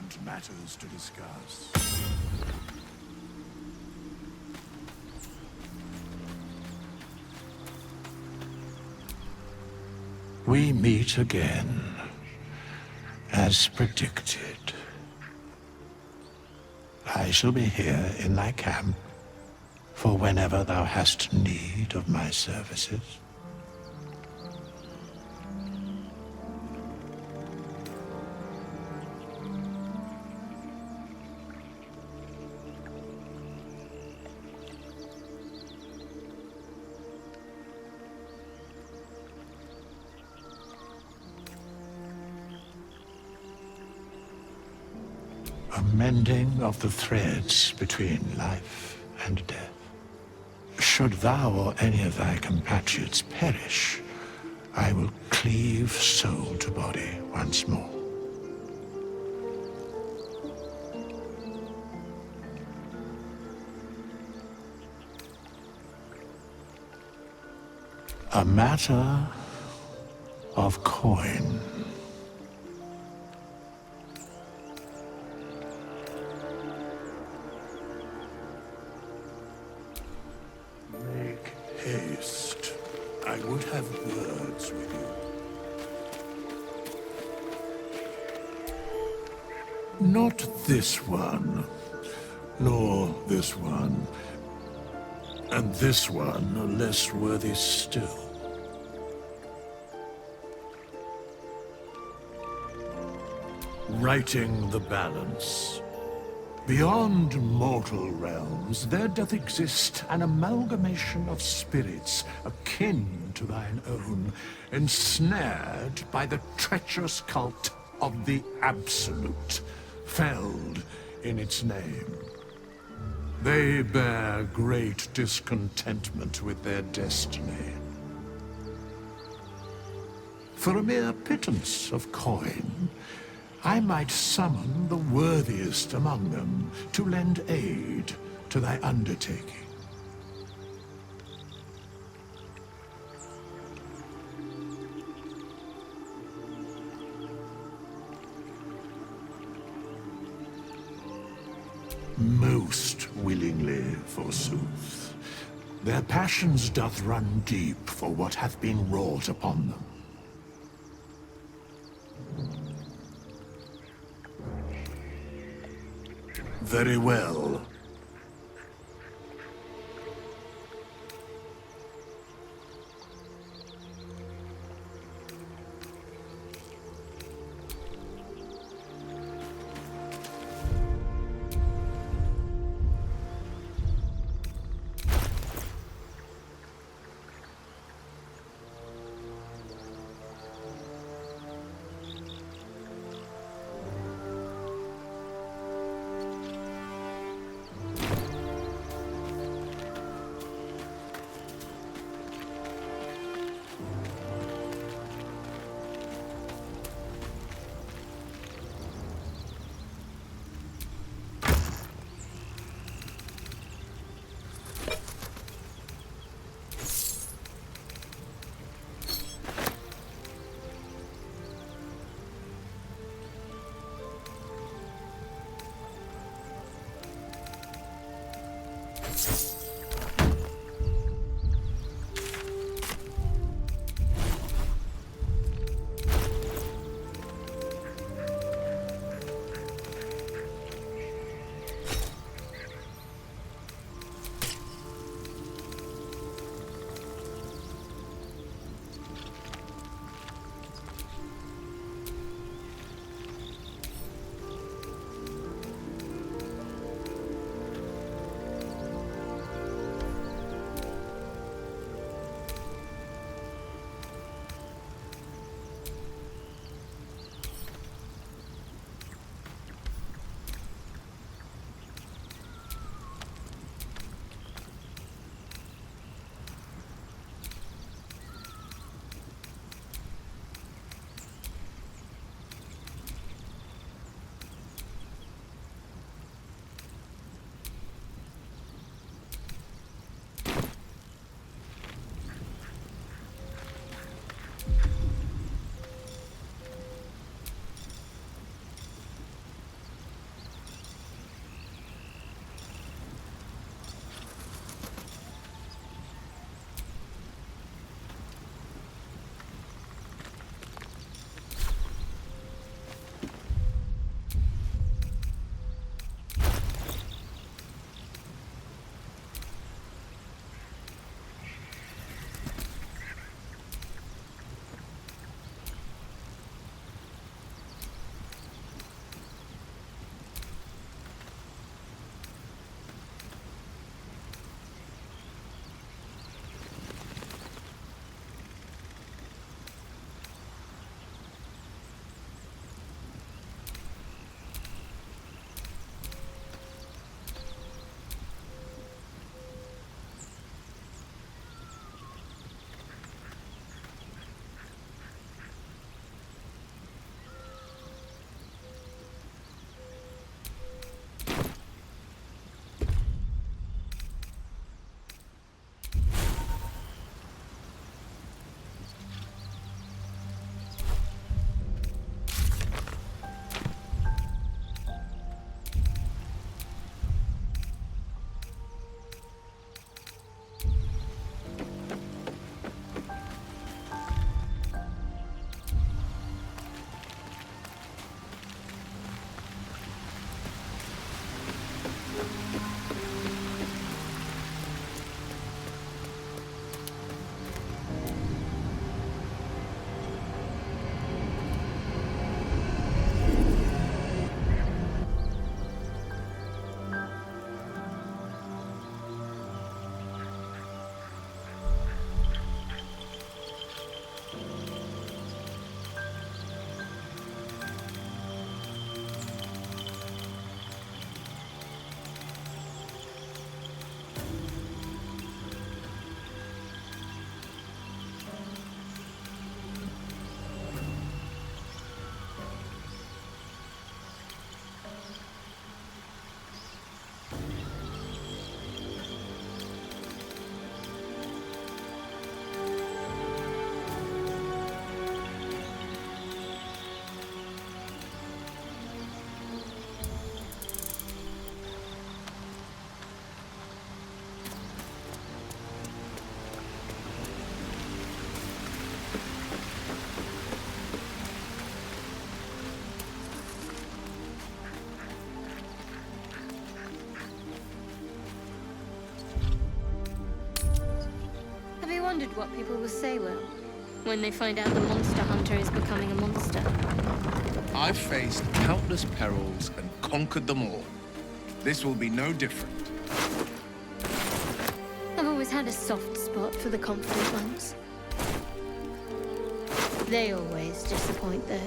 urgent matters to discuss. We meet again, as predicted. I shall be here in thy camp for whenever thou hast need of my services. A mending of the threads between life and death. Should thou or any of thy compatriots perish, I will cleave soul to body once more. A matter of coin. Make haste. I would have words with you. Not this one, nor this one, and this one less worthy still. Righting the balance. Beyond mortal realms, there doth exist an amalgamation of spirits akin to thine own, ensnared by the treacherous cult of the Absolute, felled in its name. They bear great discontentment with their destiny. For a mere pittance of coin, I might summon the worthiest among them to lend aid to thy undertaking. Most willingly, forsooth. Their passions doth run deep for what hath been wrought upon them. Very well. wondered what people will say, Will, when they find out the monster hunter is becoming a monster. I've faced countless perils and conquered them all. This will be no different. I've always had a soft spot for the confident ones. They always disappoint, though.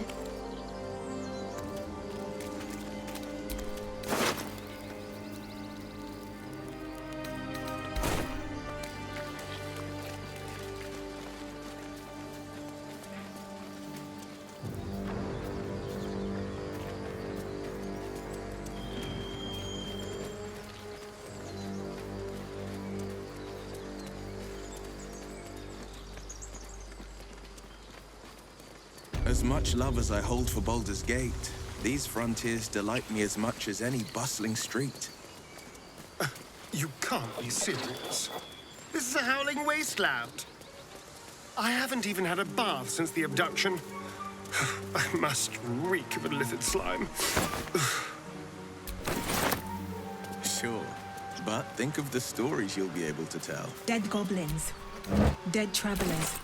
As much love as I hold for Baldur's Gate, these frontiers delight me as much as any bustling street. You can't be serious. This is a howling wasteland. I haven't even had a bath since the abduction. I must reek of illithid slime. Sure, but think of the stories you'll be able to tell. Dead goblins. Dead travelers.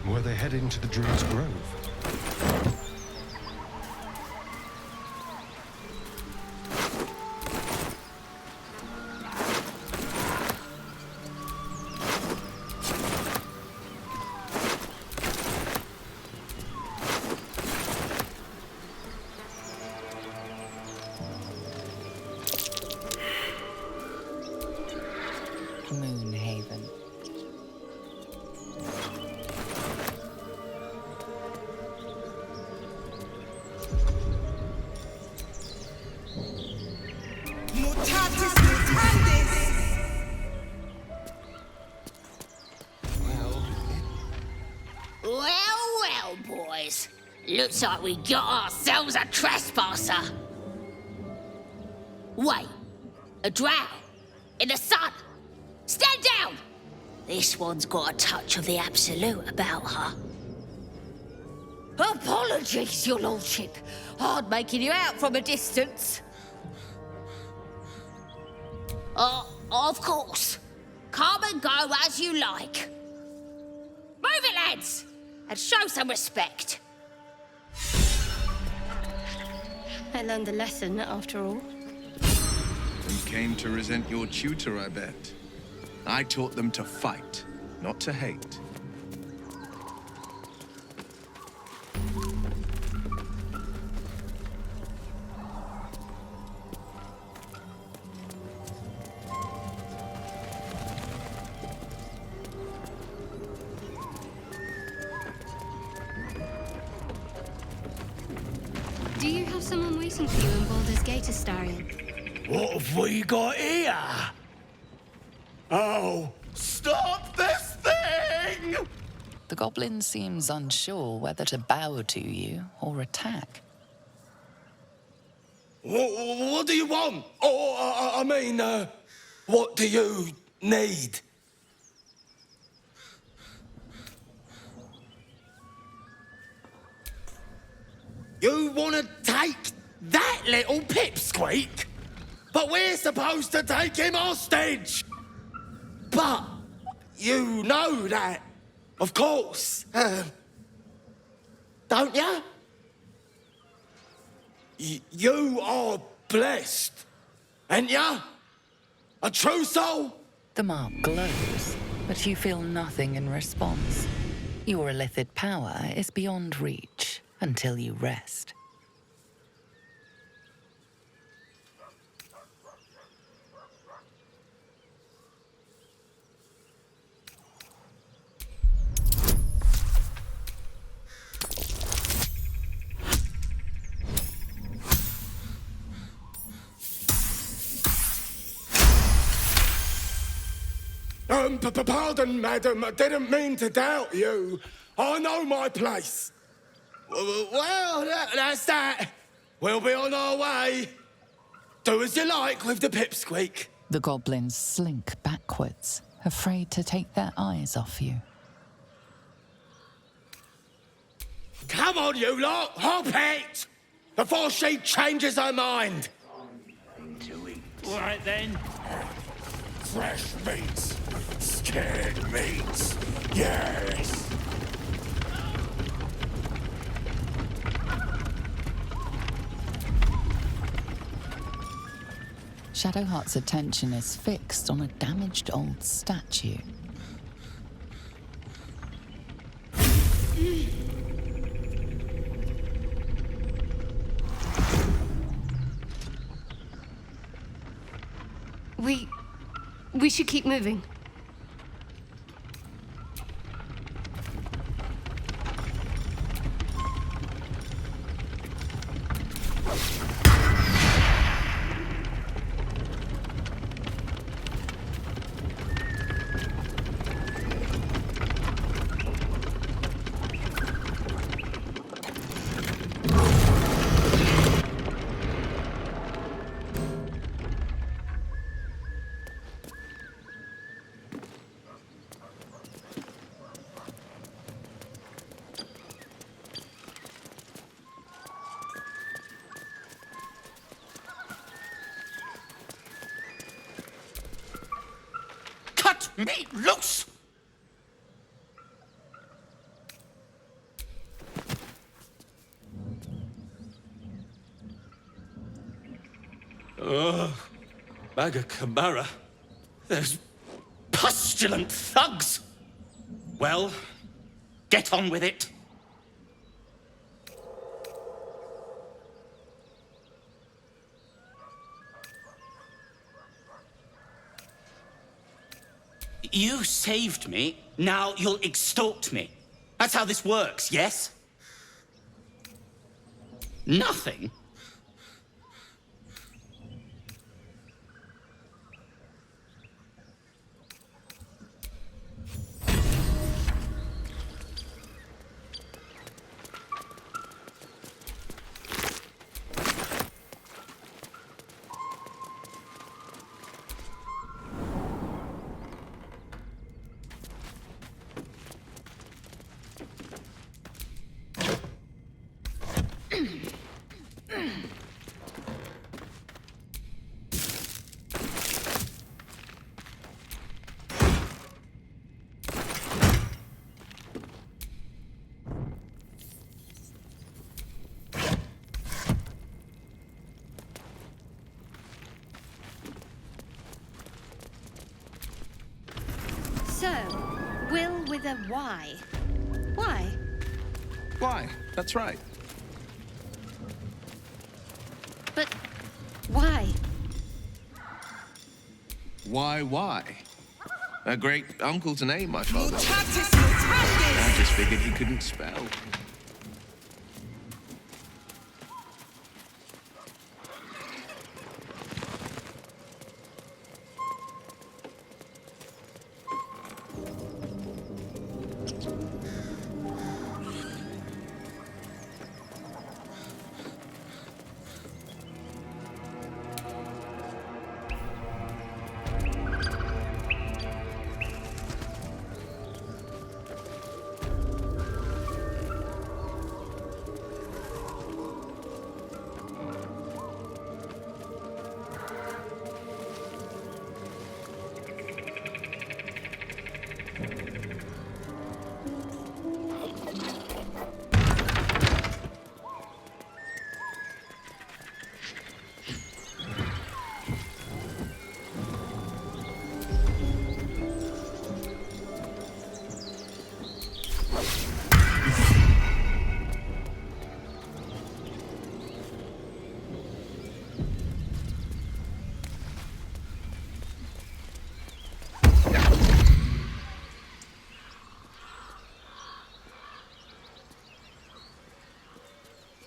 Were they heading to the Druid's Grove? Moonhaven. Mutatis mutandis! Well, boys. Looks like we got ourselves a trespasser. Wait, a drow? In the sun? Stand down! This one's got a touch of the absolute about her. Apologies, your lordship. Hard making you out from a distance. Of course. Come and go as you like. Move it, lads! And show some respect. I learned a lesson, after all. And came to resent your tutor, I bet. I taught them to fight, not to hate. Do you have someone waiting for you in Baldur's Gate, Astarion? What have we got here? Oh, stop this thing! The goblin seems unsure whether to bow to you or attack. What do you want? What do you need? You want to take that little pipsqueak? But we're supposed to take him hostage! But you know that, of course, don't you? You are blessed, ain't ya? A true soul? The mark glows, but you feel nothing in response. Your illithid power is beyond reach until you rest. Pardon, madam, I didn't mean to doubt you. I know my place. Well, that's that. We'll be on our way. Do as you like with the pipsqueak. The goblins slink backwards, afraid to take their eyes off you. Come on, you lot, hop it! Before she changes her mind. All right, then. fresh meats. Scared meats. Yes. Shadowheart's attention is fixed on a damaged old statue. We should keep moving. Cut me loose! Bagakamara. Those pustulant thugs! Well, get on with it. You saved me, now you'll extort me. That's how this works, yes? Nothing? So, Will with a Y. Why? Why? That's right. But why? Why? A great uncle's name, my father. Mutatis mutandis! I just figured he couldn't spell.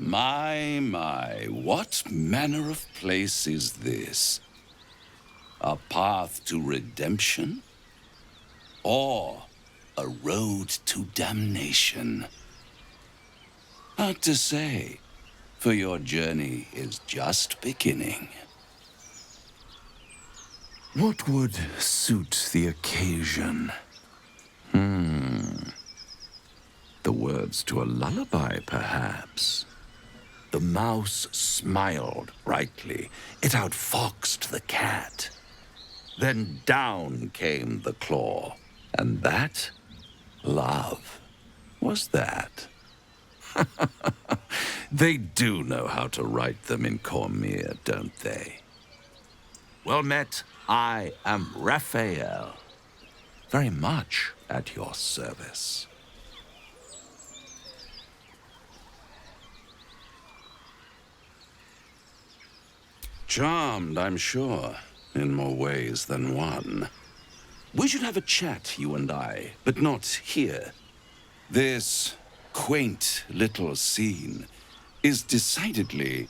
My, what manner of place is this? A path to redemption? Or a road to damnation? Hard to say, for your journey is just beginning. What would suit the occasion? The words to a lullaby, perhaps. The mouse smiled brightly. It outfoxed the cat. Then down came the claw. And that, love, was that. They do know how to write them in Cormyr, don't they? Well met, I am Raphael. Very much at your service. Charmed, I'm sure, in more ways than one. We should have a chat, you and I, but not here. This quaint little scene is decidedly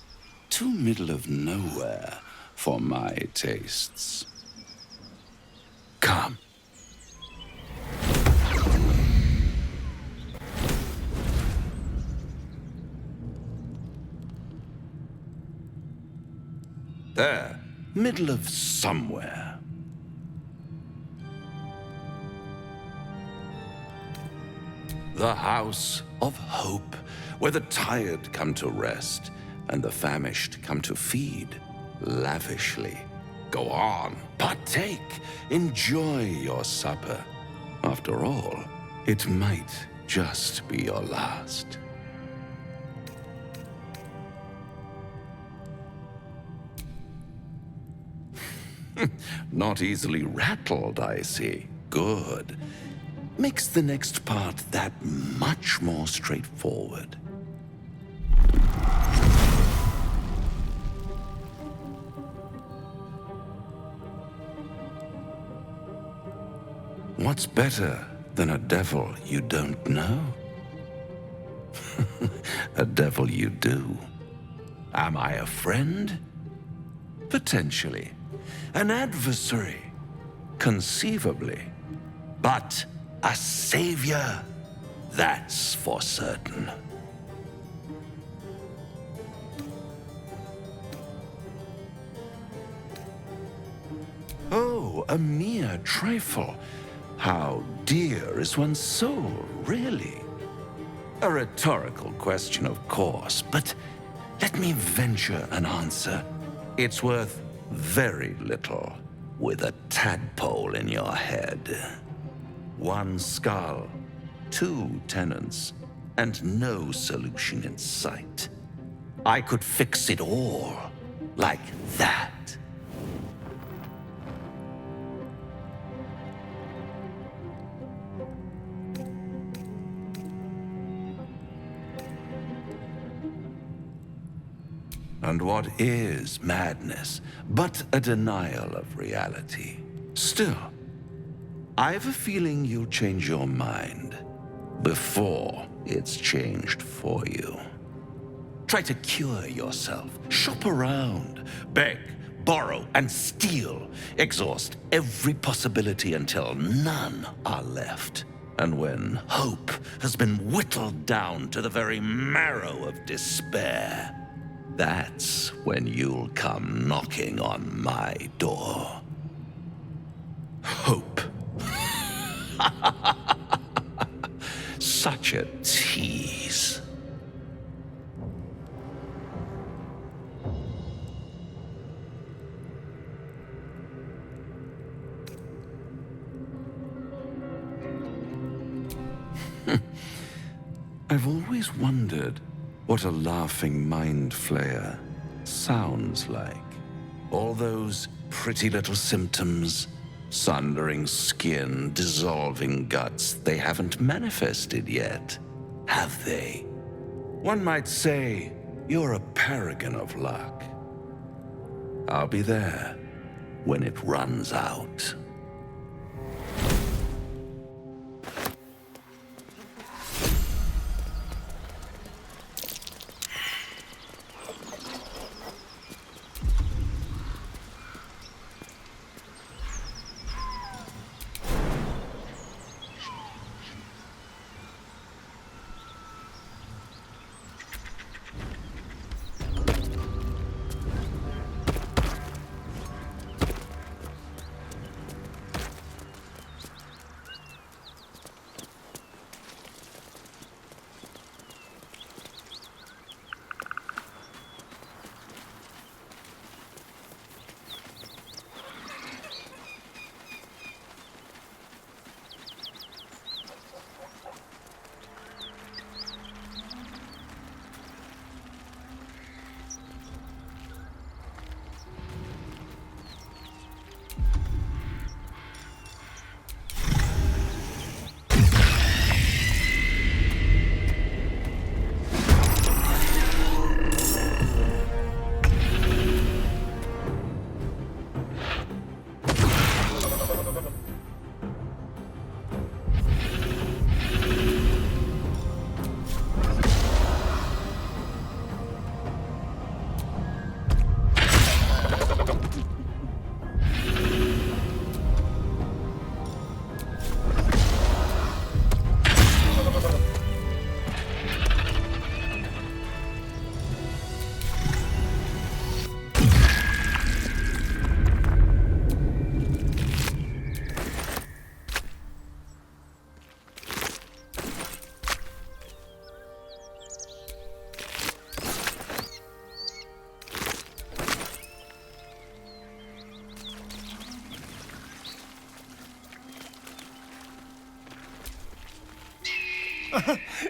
too middle of nowhere for my tastes. Come. There, middle of somewhere. The House of Hope, where the tired come to rest and the famished come to feed lavishly. Go on, partake, enjoy your supper. After all, it might just be your last. Not easily rattled, I see. Good. Makes the next part that much more straightforward. What's better than a devil you don't know? A devil you do. Am I a friend? Potentially. An adversary? Conceivably. But a savior? That's for certain. Oh, a mere trifle. How dear is one's soul, really? A rhetorical question, of course, but let me venture an answer. It's worth very little with a tadpole in your head. One skull, two tenants, and no solution in sight. I could fix it all like that. And what is madness but a denial of reality? Still, I've a feeling you'll change your mind before it's changed for you. Try to cure yourself, shop around, beg, borrow, and steal. Exhaust every possibility until none are left. And when hope has been whittled down to the very marrow of despair, that's when you'll come knocking on my door. Hope. Such a tease. I've always wondered what a laughing mind flayer sounds like. All those pretty little symptoms, sundering skin, dissolving guts, they haven't manifested yet, have they? One might say you're a paragon of luck. I'll be there when it runs out.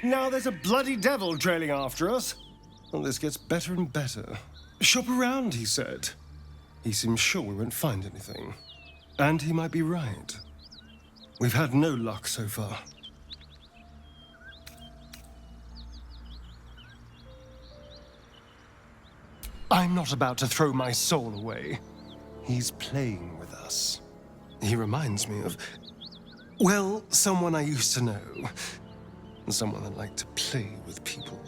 Now there's a bloody devil trailing after us. Well, this gets better and better. Shop around, he said. He seems sure we won't find anything. And he might be right. We've had no luck so far. I'm not about to throw my soul away. He's playing with us. He reminds me of, well, someone I used to know. Someone that liked to play with people.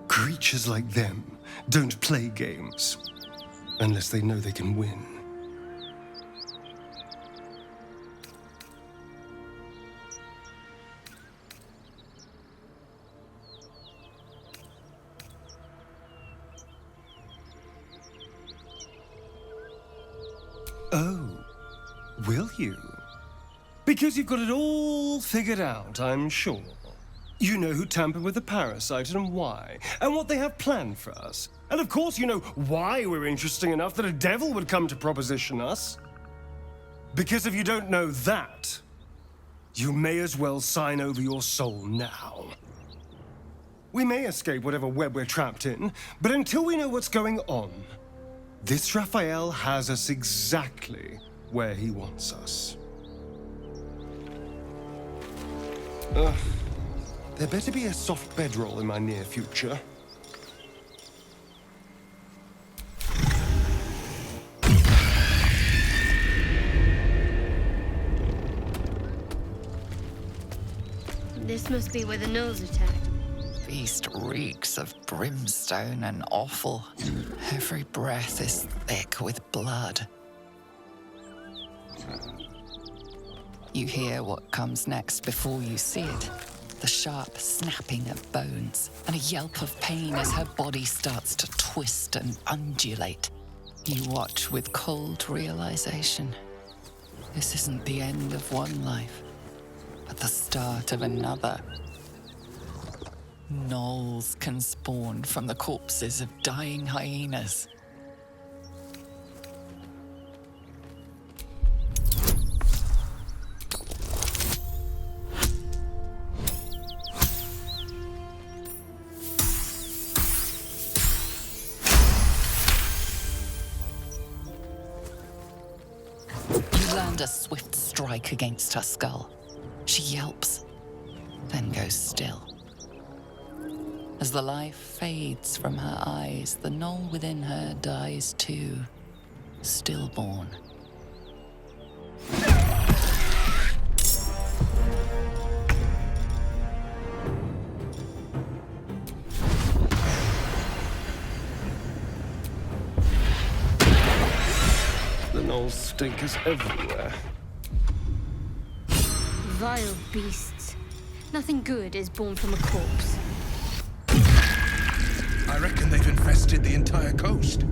Creatures like them don't play games unless they know they can win. Oh, will you? Because you've got it all figured out, I'm sure. You know who tampered with the parasite and why, and what they have planned for us. And of course you know why we're interesting enough that a devil would come to proposition us. Because if you don't know that, you may as well sign over your soul now. We may escape whatever web we're trapped in, but until we know what's going on, this Raphael has us exactly where he wants us. There better be a soft bedroll in my near future. This must be where the gnolls attacked. Beast reeks of brimstone and offal. Every breath is thick with blood. You hear what comes next before you see it. The sharp snapping of bones, and a yelp of pain as her body starts to twist and undulate. You watch with cold realization. This isn't the end of one life, but the start of another. Gnolls can spawn from the corpses of dying hyenas. You land a swift strike against her skull. She yelps, then goes still. As the life fades from her eyes, the gnoll within her dies too, stillborn. The gnolls stink us everywhere. Vile beasts. Nothing good is born from a corpse. I reckon they've infested the entire coast.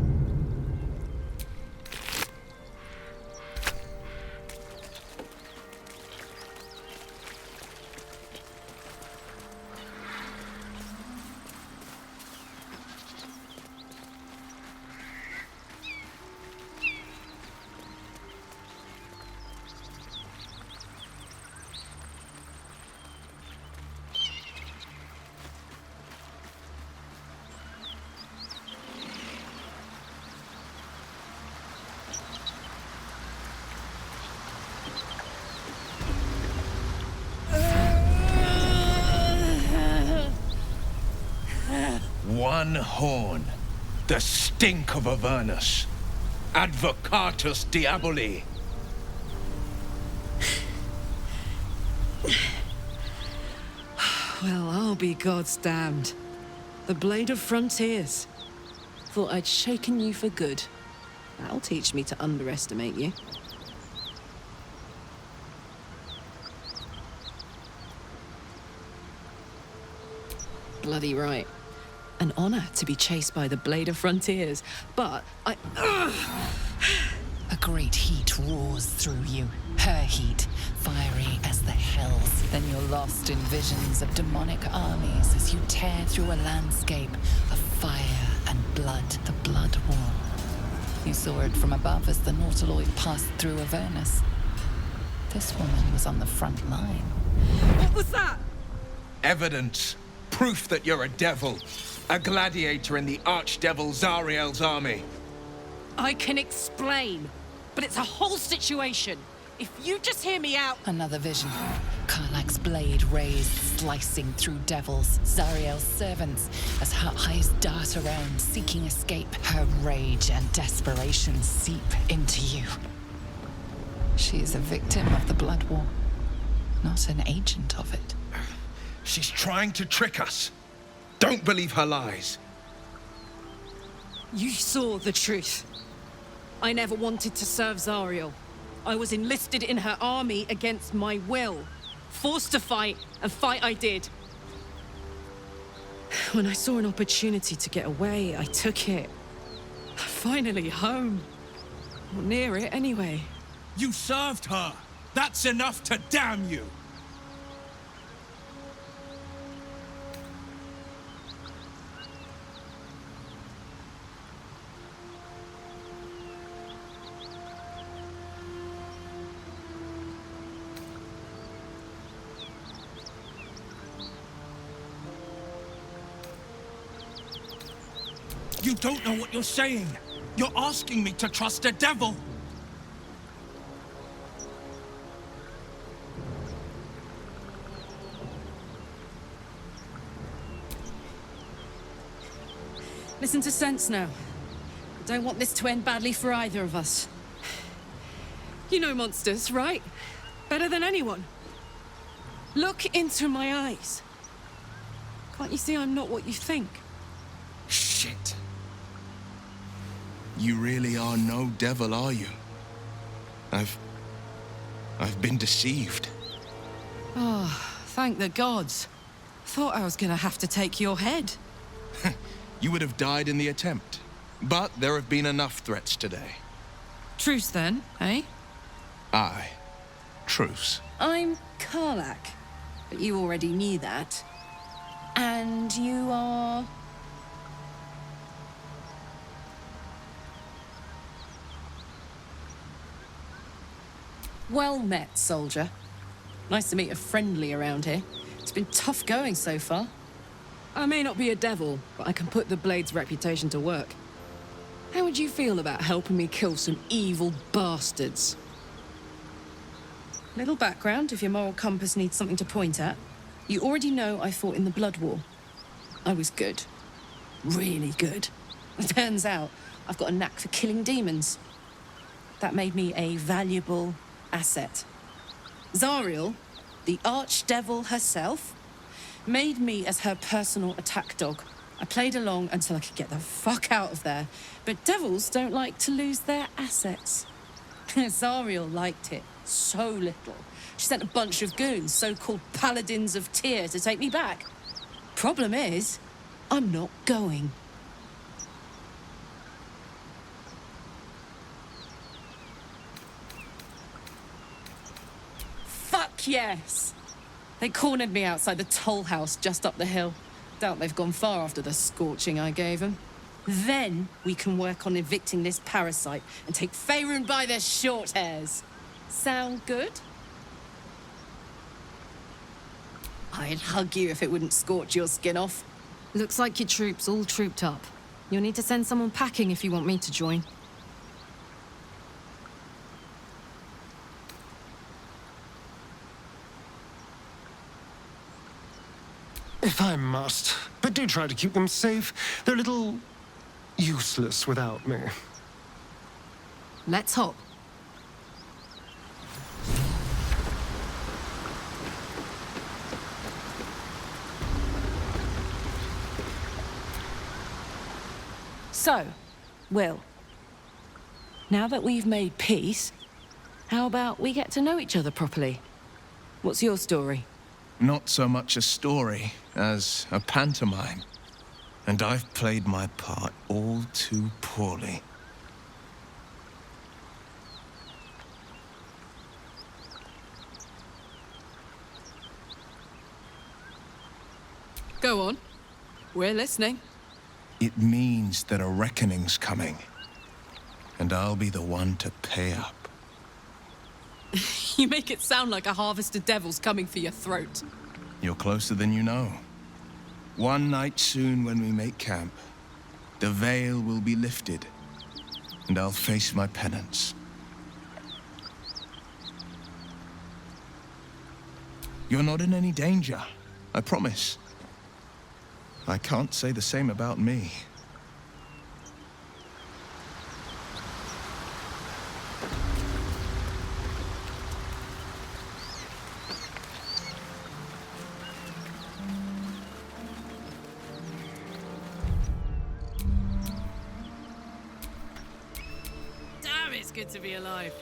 One horn, the stink of Avernus. Advocatus Diaboli. Well, I'll be God's damned. The Blade of Frontiers. Thought I'd shaken you for good. That'll teach me to underestimate you. Bloody right. An honor to be chased by the Blade of Frontiers, but I... A great heat roars through you, her heat, fiery as the hells. Then you're lost in visions of demonic armies as you tear through a landscape of fire and blood, the Blood War. You saw it from above as the Nautiloid passed through Avernus. This woman was on the front line. What was that? Evidence. Proof that you're a devil. A gladiator in the archdevil Zariel's army. I can explain, but it's a whole situation. If you just hear me out... Another vision. Karlach's blade raised, slicing through devils, Zariel's servants, as her eyes dart around, seeking escape. Her rage and desperation seep into you. She is a victim of the Blood War, not an agent of it. She's trying to trick us. Don't believe her lies. You saw the truth. I never wanted to serve Zariel. I was enlisted in her army against my will. Forced to fight, and fight I did. When I saw an opportunity to get away, I took it. Finally home. Or near it, anyway. You served her. That's enough to damn you. You don't know what you're saying. You're asking me to trust a devil. Listen to sense now. I don't want this to end badly for either of us. You know monsters, right? Better than anyone. Look into my eyes. Can't you see I'm not what you think? Shit. You really are no devil, are you? I've been deceived. Oh, thank the gods. Thought I was gonna have to take your head. You would have died in the attempt. But there have been enough threats today. Truce then, eh? Aye. Truce. I'm Karlach, but you already knew that. And you are... Well met, soldier. Nice to meet a friendly around here. It's been tough going so far. I may not be a devil, but I can put the Blade's reputation to work. How would you feel about helping me kill some evil bastards? Little background, if your moral compass needs something to point at. You already know I fought in the Blood War. I was good. Really good. It turns out I've got a knack for killing demons. That made me a valuable asset. Zariel, the archdevil herself, made me as her personal attack dog. I played along until I could get the fuck out of there. But devils don't like to lose their assets. Zariel liked it so little. She sent a bunch of goons, so-called paladins of Tyr, to take me back. Problem is, I'm not going. Fuck yes! They cornered me outside the toll house just up the hill. Doubt they've gone far after the scorching I gave them. Then we can work on evicting this parasite and take Faerun by their short hairs. Sound good? I'd hug you if it wouldn't scorch your skin off. Looks like your troops all trooped up. You'll need to send someone packing if you want me to join. If I must. But do try to keep them safe. They're a little useless without me. Let's hop. So, Will, now that we've made peace, how about we get to know each other properly? What's your story? Not so much a story as a pantomime. And I've played my part all too poorly. Go on. We're listening. It means that a reckoning's coming. And I'll be the one to pay up. You make it sound like a harvest of devils coming for your throat. You're closer than you know. One night soon when we make camp, the veil will be lifted, and I'll face my penance. You're not in any danger, I promise. I can't say the same about me. Damn, it's good to be alive.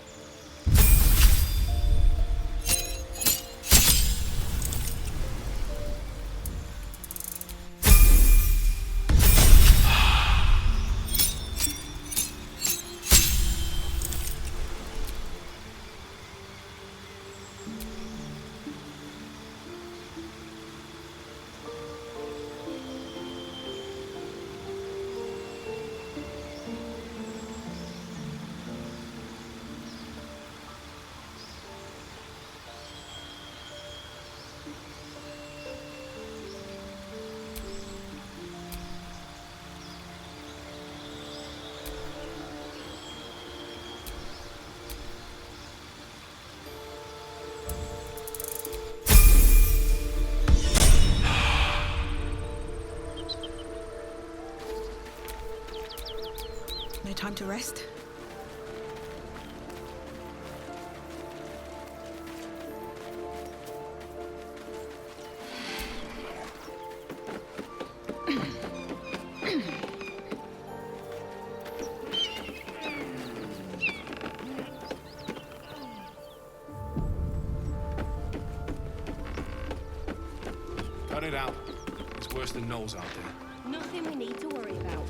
No time to rest? Cut it out. It's worse than Knowles out there. Nothing we need to worry about.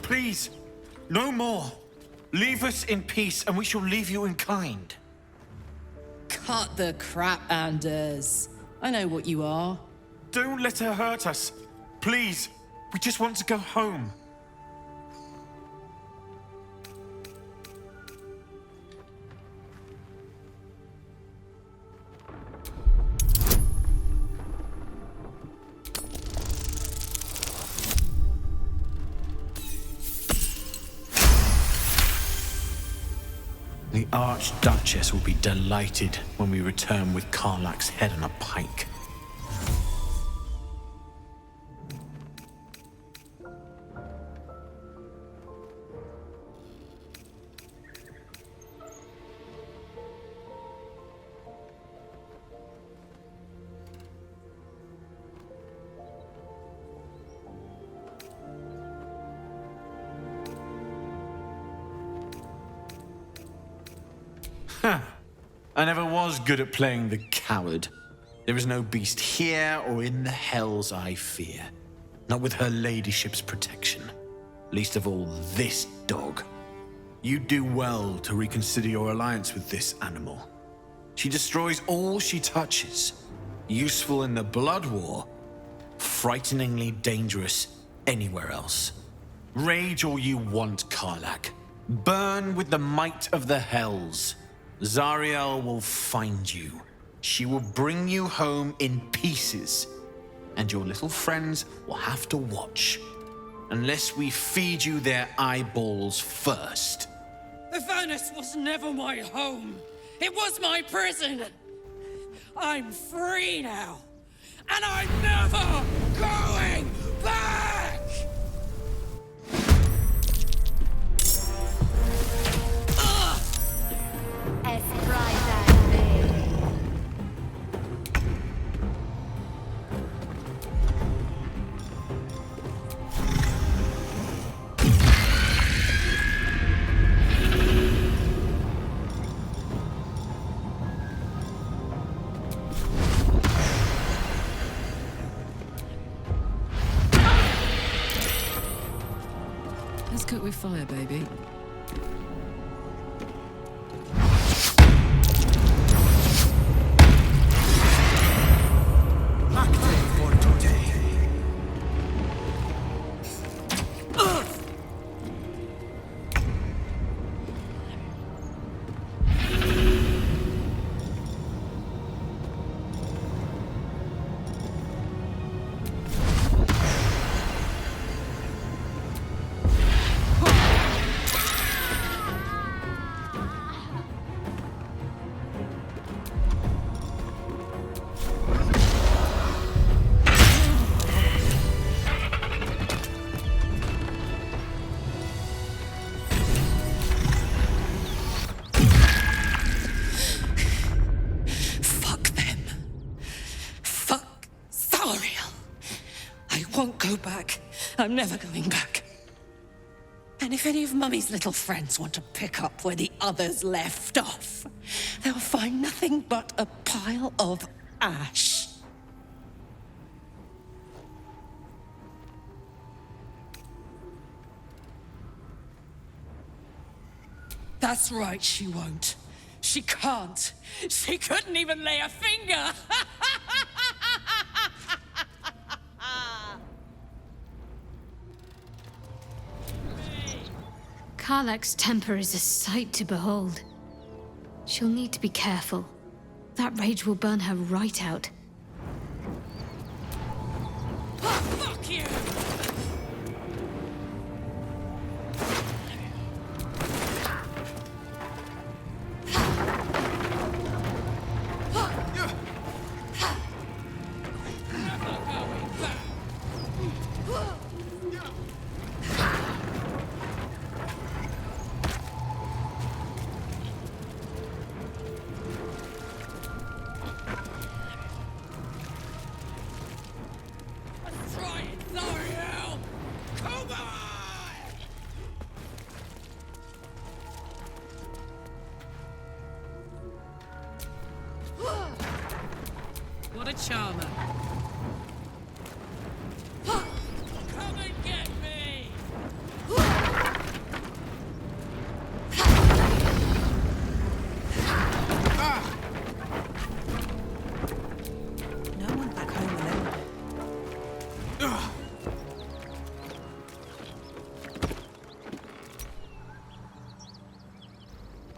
Please, no more. Leave us in peace, and we shall leave you in kind. Cut the crap, Anders. I know what you are. Don't let her hurt us. Please, we just want to go home. The Archduchess will be delighted when we return with Karlach's head on a pike. I never was good at playing the coward. There is no beast here or in the hells I fear. Not with her ladyship's protection. Least of all this dog. You do well to reconsider your alliance with this animal. She destroys all she touches. Useful in the blood war. Frighteningly dangerous anywhere else. Rage all you want, Karlach. Burn with the might of the hells. Zariel will find you. She will bring you home in pieces. And your little friends will have to watch. Unless we feed you their eyeballs first. The furnace was never my home. It was my prison. I'm free now. And I'm never going back! Let's cook with fire, baby. go back. I'm never going back. And if any of Mummy's little friends want to pick up where the others left off, they'll find nothing but a pile of ash. That's right, she won't. She can't. She couldn't even lay a finger. Karlach's temper is a sight to behold. She'll need to be careful. That rage will burn her right out. Fuck you! What a charmer. Come and get me! No one back home alone.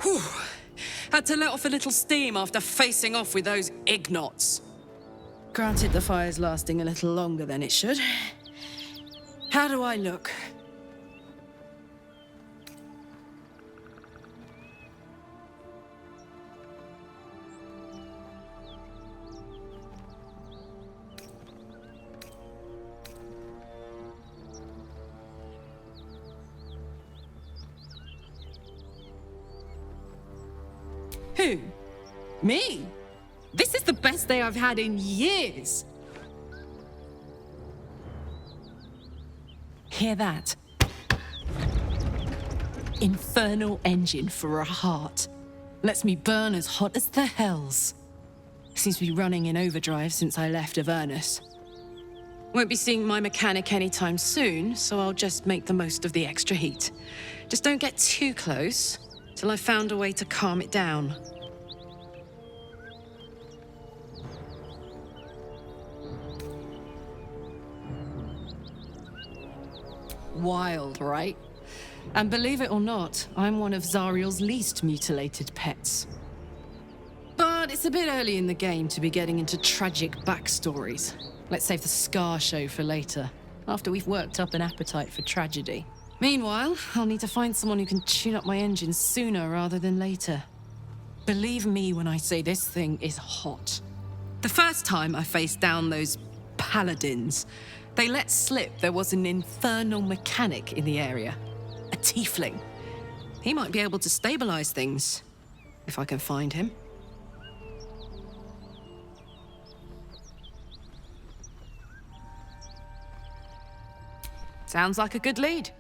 Whew. Had to let off a little steam after facing off with those ignots. Granted, the fire's lasting a little longer than it should. How do I look? Who? Me? This is the best day I've had in years. Hear that? Infernal engine for a heart. Lets me burn as hot as the hells. Seems to be running in overdrive since I left Avernus. Won't be seeing my mechanic anytime soon, so I'll just make the most of the extra heat. Just don't get too close till I've found a way to calm it down. Wild, right? And believe it or not, I'm one of Zariel's least mutilated pets. But it's a bit early in the game to be getting into tragic backstories. Let's save the scar show for later, after we've worked up an appetite for tragedy. Meanwhile, I'll need to find someone who can tune up my engine sooner rather than later. Believe me when I say this thing is hot. The first time I faced down those paladins, they let slip there was an infernal mechanic in the area. A tiefling. He might be able to stabilize things, if I can find him. Sounds like a good lead.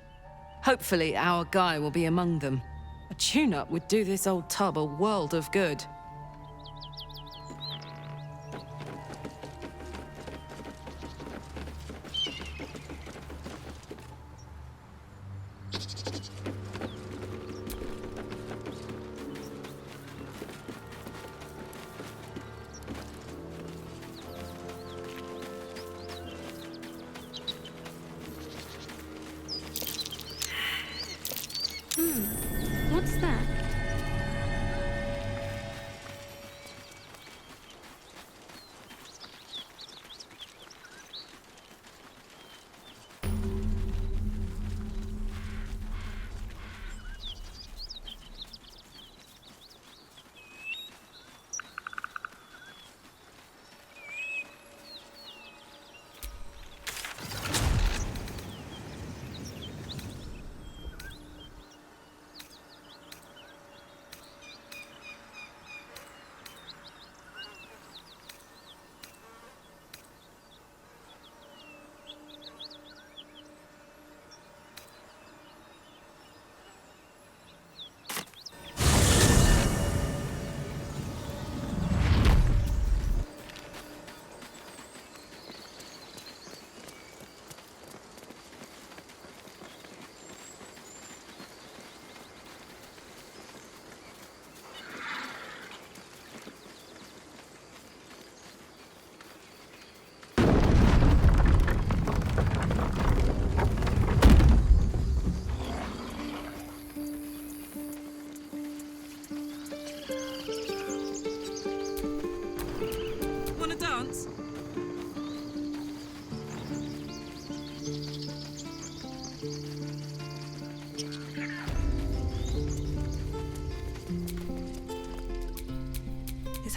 Hopefully our guy will be among them. A tune-up would do this old tub a world of good. What's that?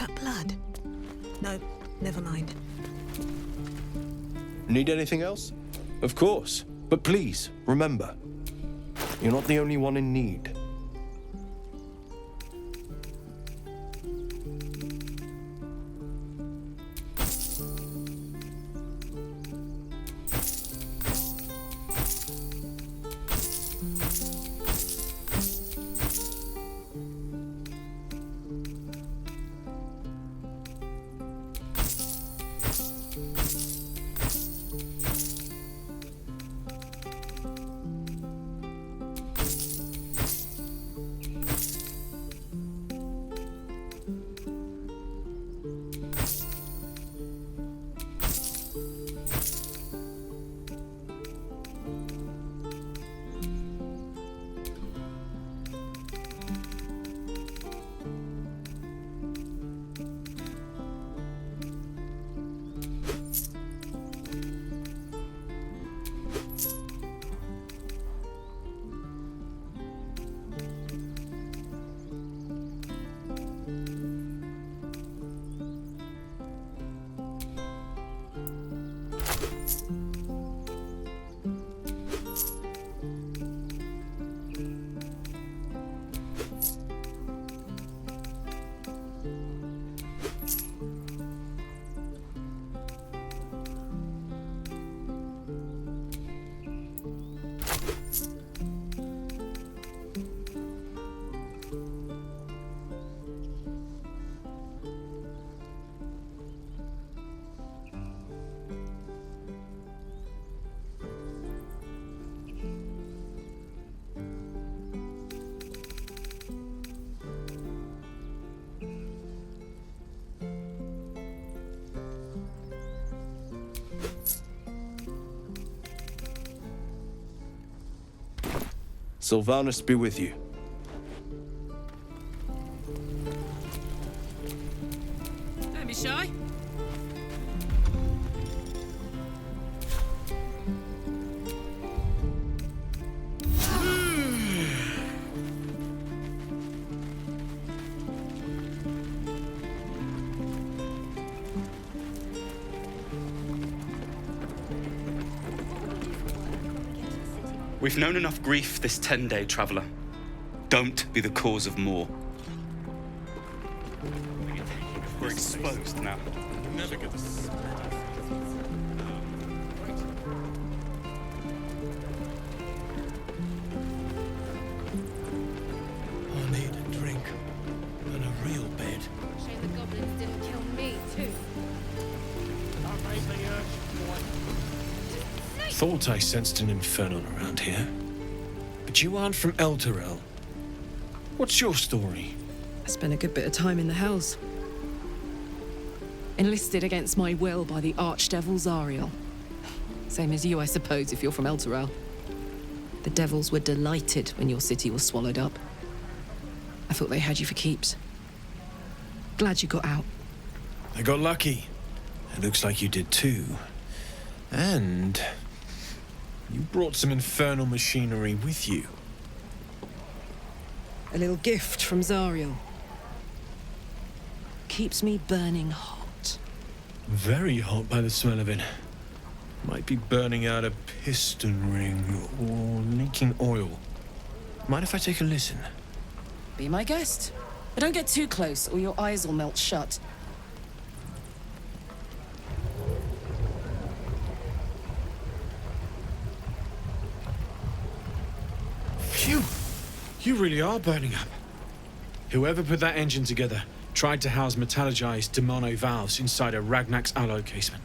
that blood? No, never mind. Need anything else? Of course. But please, remember, you're not the only one in need. Sylvanus be with you. Don't be shy. We've known enough grief this 10-day traveler. Don't be the cause of more. We're exposed now. Never get this. I need a drink and a real bed. Shame the goblins didn't kill me, too. Thought I sensed an infernal around here. But you aren't from Elturel. What's your story? I spent a good bit of time in the Hells. Enlisted against my will by the Archdevil Zariel. Same as you, I suppose, if you're from Elturel. The devils were delighted when your city was swallowed up. I thought they had you for keeps. Glad you got out. I got lucky. It looks like you did too. And you brought some infernal machinery with you. A little gift from Zariel. Keeps me burning hot. Very hot by the smell of it. Might be burning out a piston ring or leaking oil. Mind if I take a listen? Be my guest. But don't get too close or your eyes will melt shut. Phew! You really are burning up. Whoever put that engine together tried to house metallurgized demono valves inside a Ragnak's alloy casement.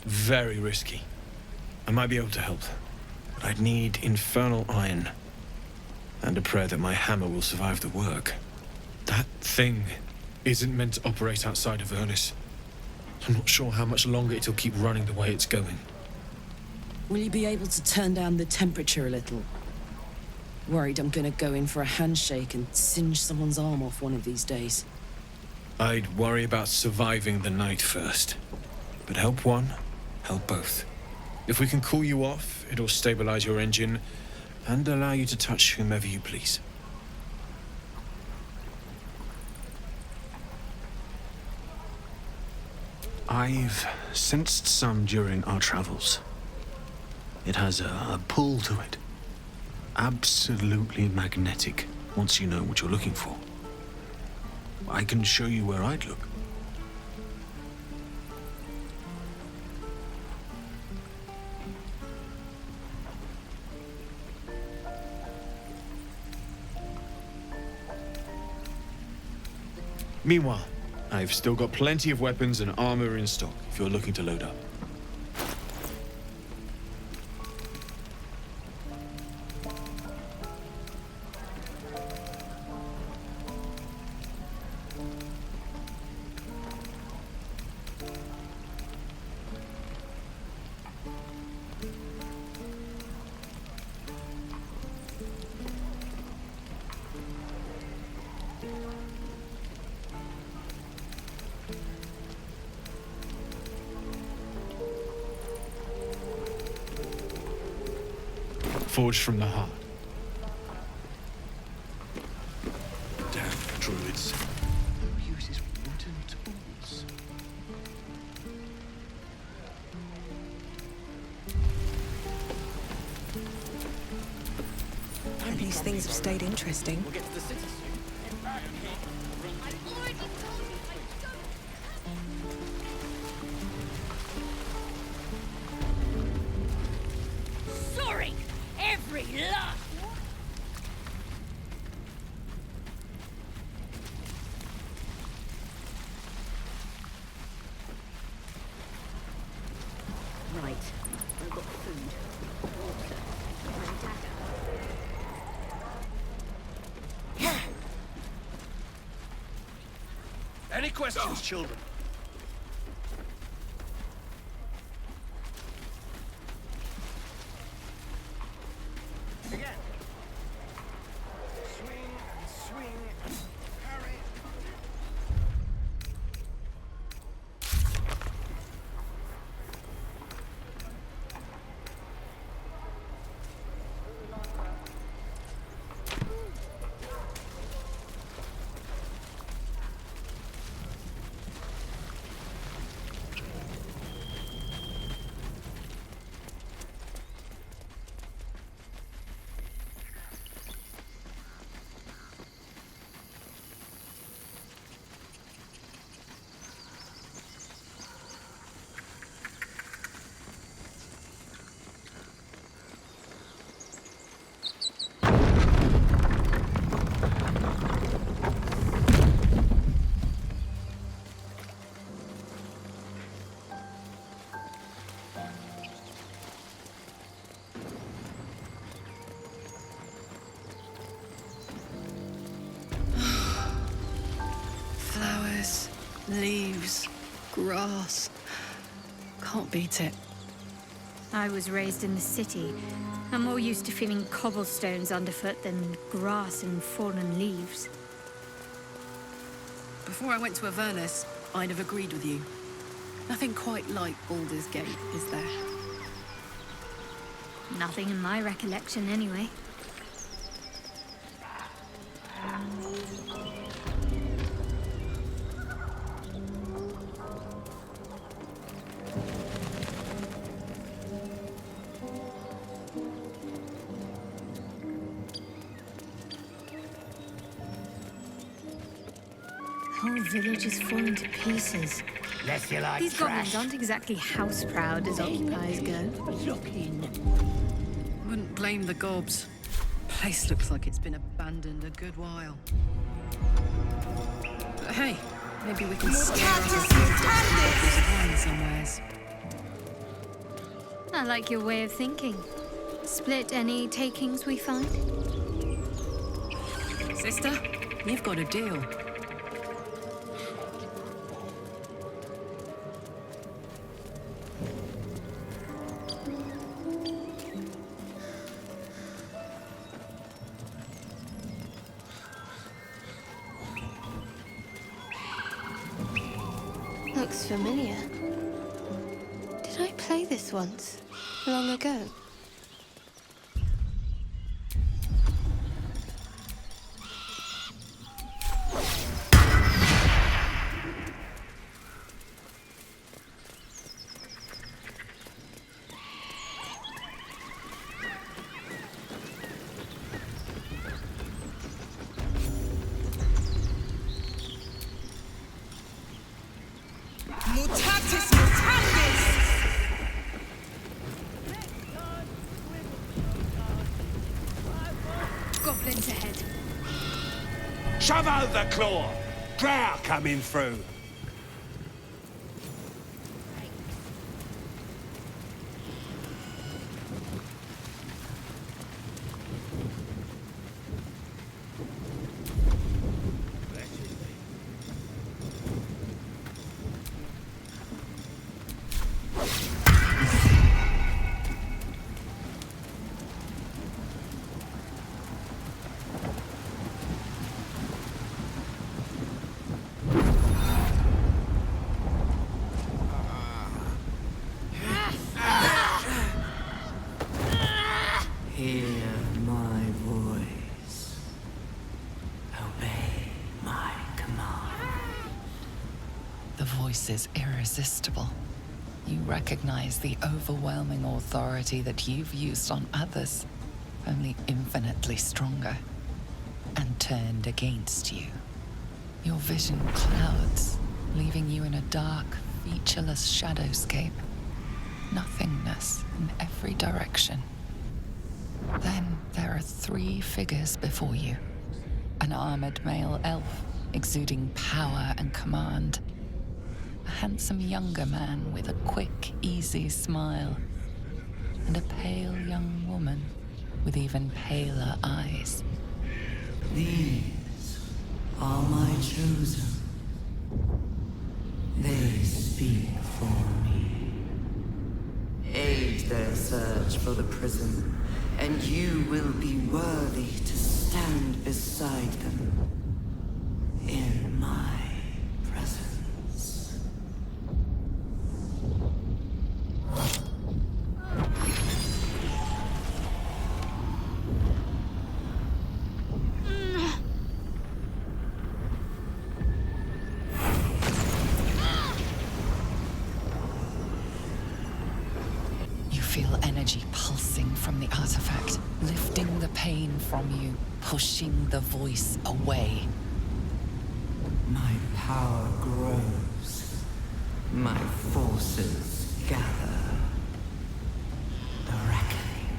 Very risky. I might be able to help, but I'd need infernal iron. And a prayer that my hammer will survive the work. That thing isn't meant to operate outside of Ernest. I'm not sure how much longer it'll keep running the way it's going. Will you be able to turn down the temperature a little? Worried I'm gonna go in for a handshake and singe someone's arm off one of these days. I'd worry about surviving the night first. But help one, help both. If we can cool you off, it'll stabilize your engine and allow you to touch whomever you please. I've sensed some during our travels. It has a pull to it. Absolutely magnetic, once you know what you're looking for. I can show you where I'd look. Meanwhile, I've still got plenty of weapons and armor in stock if you're looking to load up. Forged from the heart. Damn druids. Who uses wooden tools? These things have stayed interesting. We'll get to the city soon. Sorry, every last one. Right. I've got food, water, my dagger. Any questions, children? Again. Swing and swing and parry. Flowers, leaves, grass. Can't beat it. I was raised in the city. I'm more used to feeling cobblestones underfoot than grass and fallen leaves. Before I went to Avernus, I'd have agreed with you. Nothing quite like Baldur's Gate, is there? Nothing in my recollection, anyway. The whole village is falling to pieces. Less you like These trash. goblins aren't exactly house-proud as occupiers go. Look in. Wouldn't blame the gobs. Place looks like it's been abandoned a good while. But hey, maybe we can scare off a somewheres. I like your way of thinking. Split any takings we find? Sister, you've got a deal. Looks familiar. Did I play this once? Long ago? Mutatis mutandis! Goblins ahead. Shove over, Claw! Drow coming through. Hear my voice. Obey my command. The voice is irresistible. You recognize the overwhelming authority that you've used on others, only infinitely stronger, and turned against you. Your vision clouds, leaving you in a dark, featureless shadowscape. Nothingness in every direction. Then there are 3 figures before you. An armored male elf, exuding power and command. A handsome younger man with a quick, easy smile. And a pale young woman with even paler eyes. These are my chosen. They speak for me. Aid their search for the prison, and you will be worthy to stand beside them in my presence. You feel energy pulsing from the artifact, lifting the pain from you, pushing the voice away. My power grows. My forces gather. The reckoning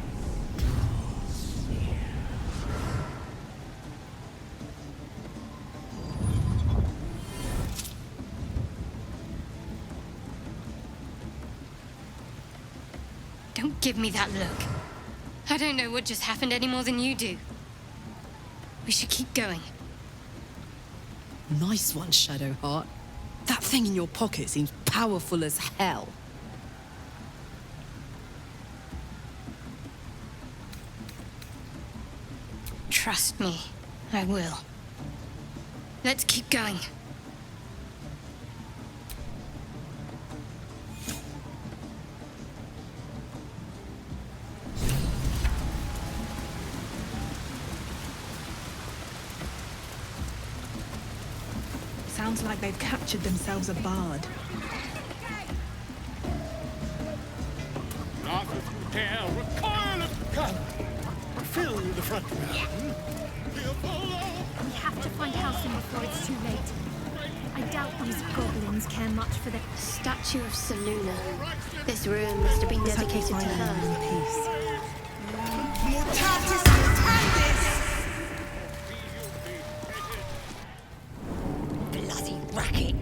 draws near. Don't give me that look. I don't know what just happened any more than you do. We should keep going. Nice one, Shadowheart. That thing in your pocket seems powerful as hell. Trust me, I will. Let's keep going. Sounds like they've captured themselves a bard. Not with care, recoil of gun. Fill the front room. We have to find Halsin before it's too late. I doubt these goblins care much for the Statue of Seluna. This room must have been dedicated to her. Mutatis mutandis! Bloody racket.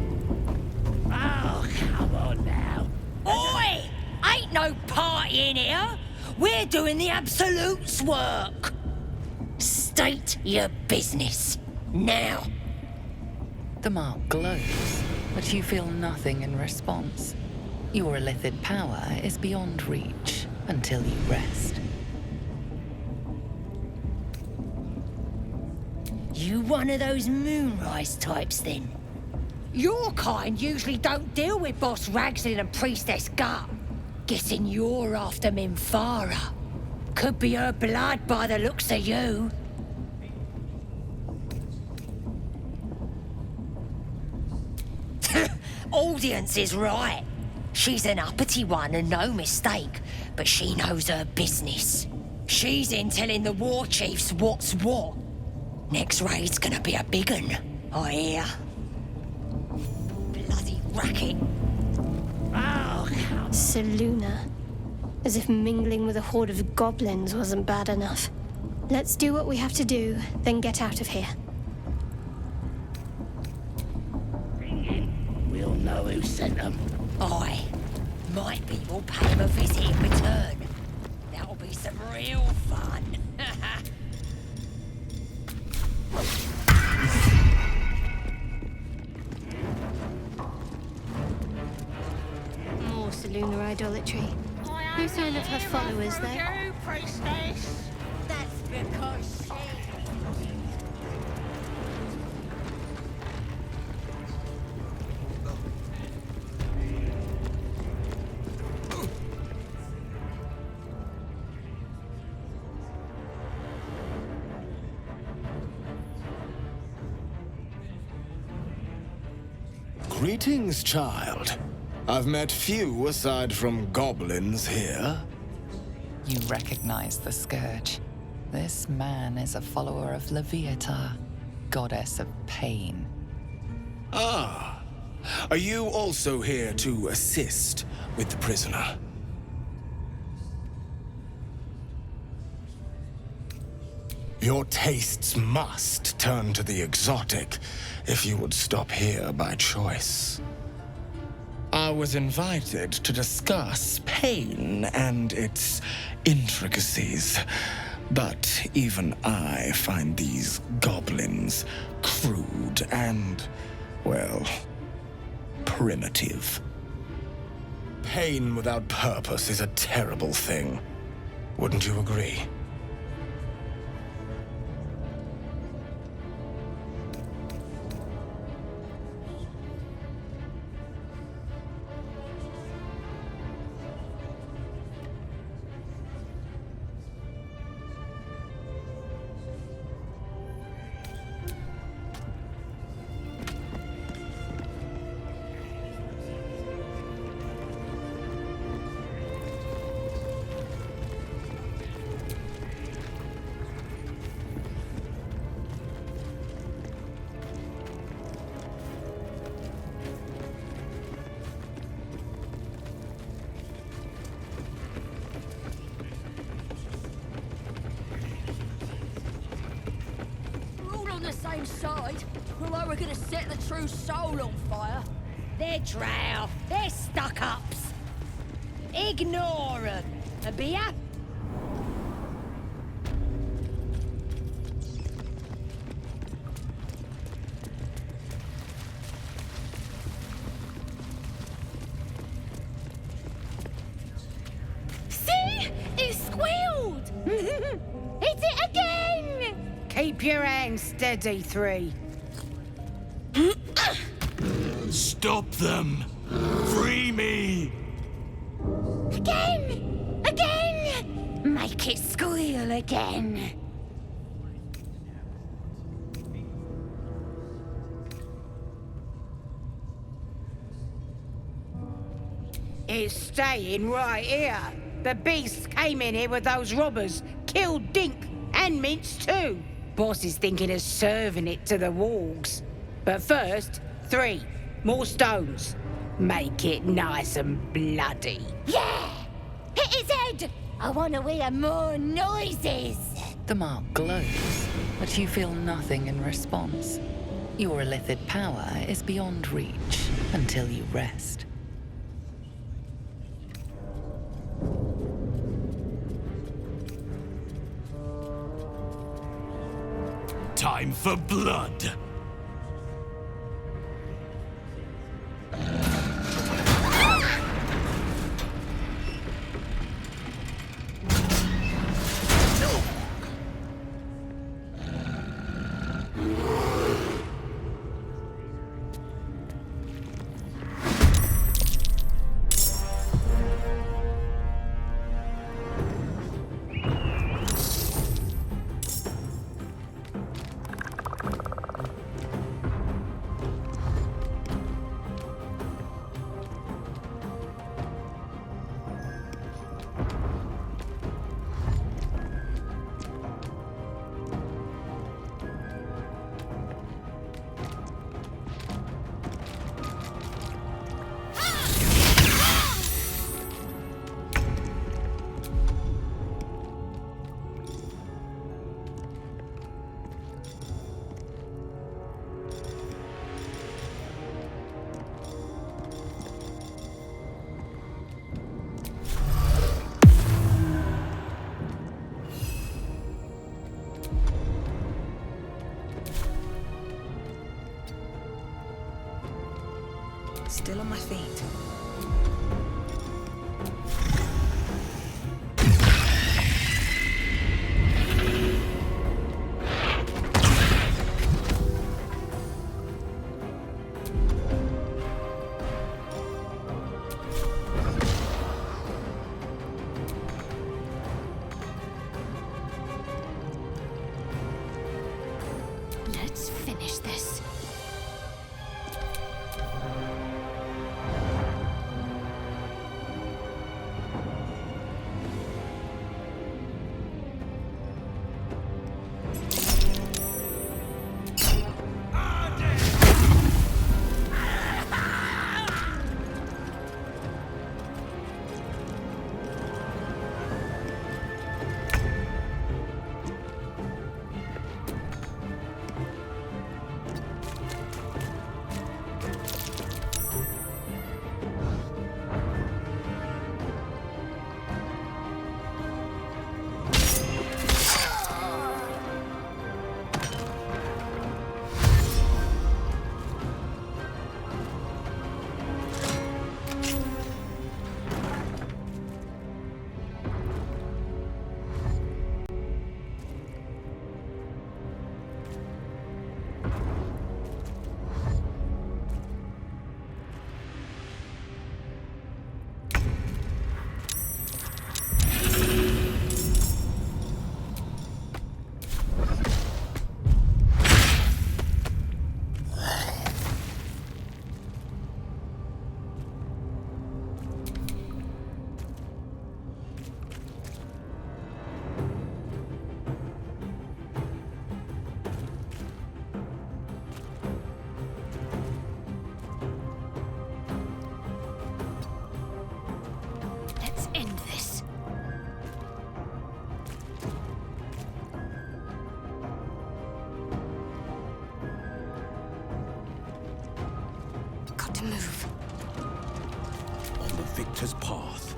Oh, come on now. Oi! Ain't no party in here. We're doing the Absolute's work. State your business. Now. The mark glows, but you feel nothing in response. Your illithid power is beyond reach until you rest. You one of those moonrise types, then? Your kind usually don't deal with Boss Ragslin and Priestess Gut. Guessing you're after Minfara. Could be her blood by the looks of you. Audience is right. She's an uppity one and no mistake, but she knows her business. She's in telling the war chiefs what's what. Next raid's gonna be a big un, I hear. Bloody racket. Seluna. As if mingling with a horde of goblins wasn't bad enough. Let's do what we have to do, then get out of here. We'll know who sent them. Aye. My people pay him a visit in return. That'll be some real fun. More Seluna idolatry. No sign of her followers, though. You, priestess. That's because she... Greetings, child. I've met few aside from goblins here. You recognize the Scourge. This man is a follower of Leviata, goddess of pain. Ah. Are you also here to assist with the prisoner? Your tastes must turn to the exotic if you would stop here by choice. I was invited to discuss pain and its intricacies, but even I find these goblins crude and, well, primitive. Pain without purpose is a terrible thing. Wouldn't you agree? Same side, although we're gonna set the true soul on fire. They're drow, they're stuck-ups. Ignore them, and be happy. See? It squealed! It's it again! Keep your hands steady, Three. Stop them! Free me! Again! Again! Make it squeal again. It's staying right here. The beast came in here with those robbers, killed Dink and Mince too. Boss is thinking of serving it to the wargs. But first, 3 more stones. Make it nice and bloody. Yeah! Hit his head! I want to hear more noises. The mark glows, but you feel nothing in response. Your illithid power is beyond reach until you rest. Time for blood! Still on my feet. Let's finish this. Let's end this. Got to move. On the victor's path.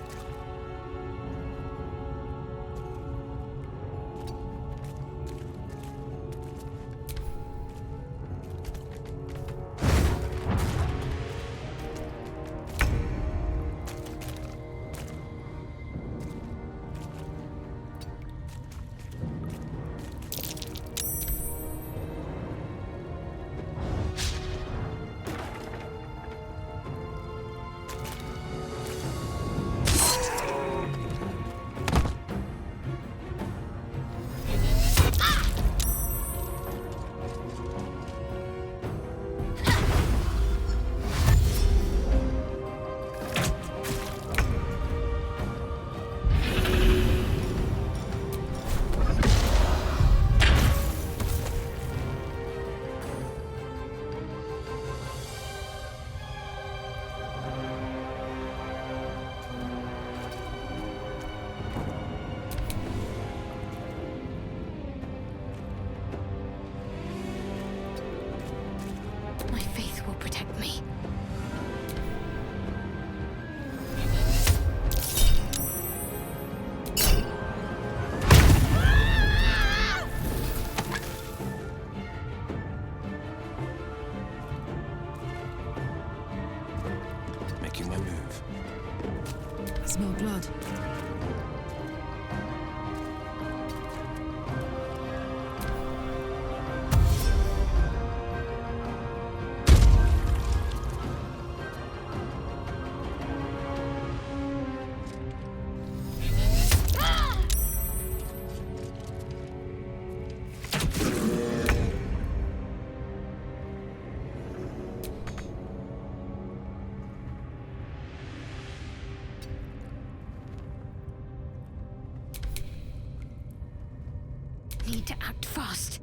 My faith will protect me. Making my move. I smell blood. Need to act fast.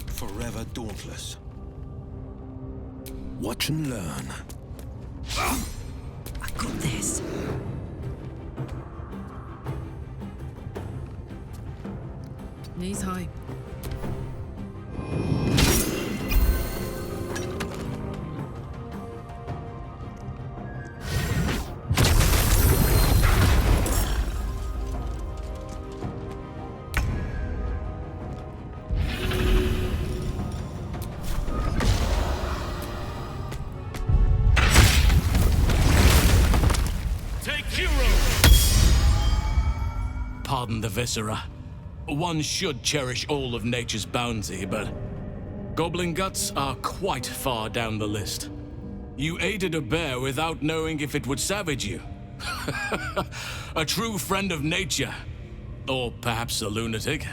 Forever dauntless. Watch and learn. I got this. Knees high. pardon the viscera. One should cherish all of nature's bounty, but goblin guts are quite far down the list. You aided a bear without knowing if it would savage you. A true friend of nature. Or perhaps a lunatic.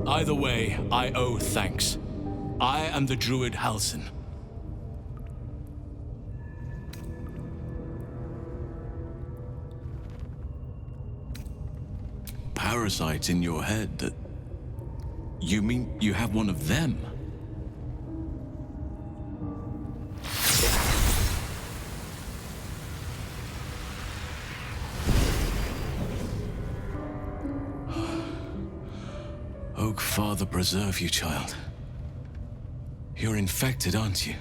Either way, I owe thanks. I am the druid Halsin. Parasites in your head that... You mean you have one of them? Oak Father preserve you, child. You're infected, aren't you?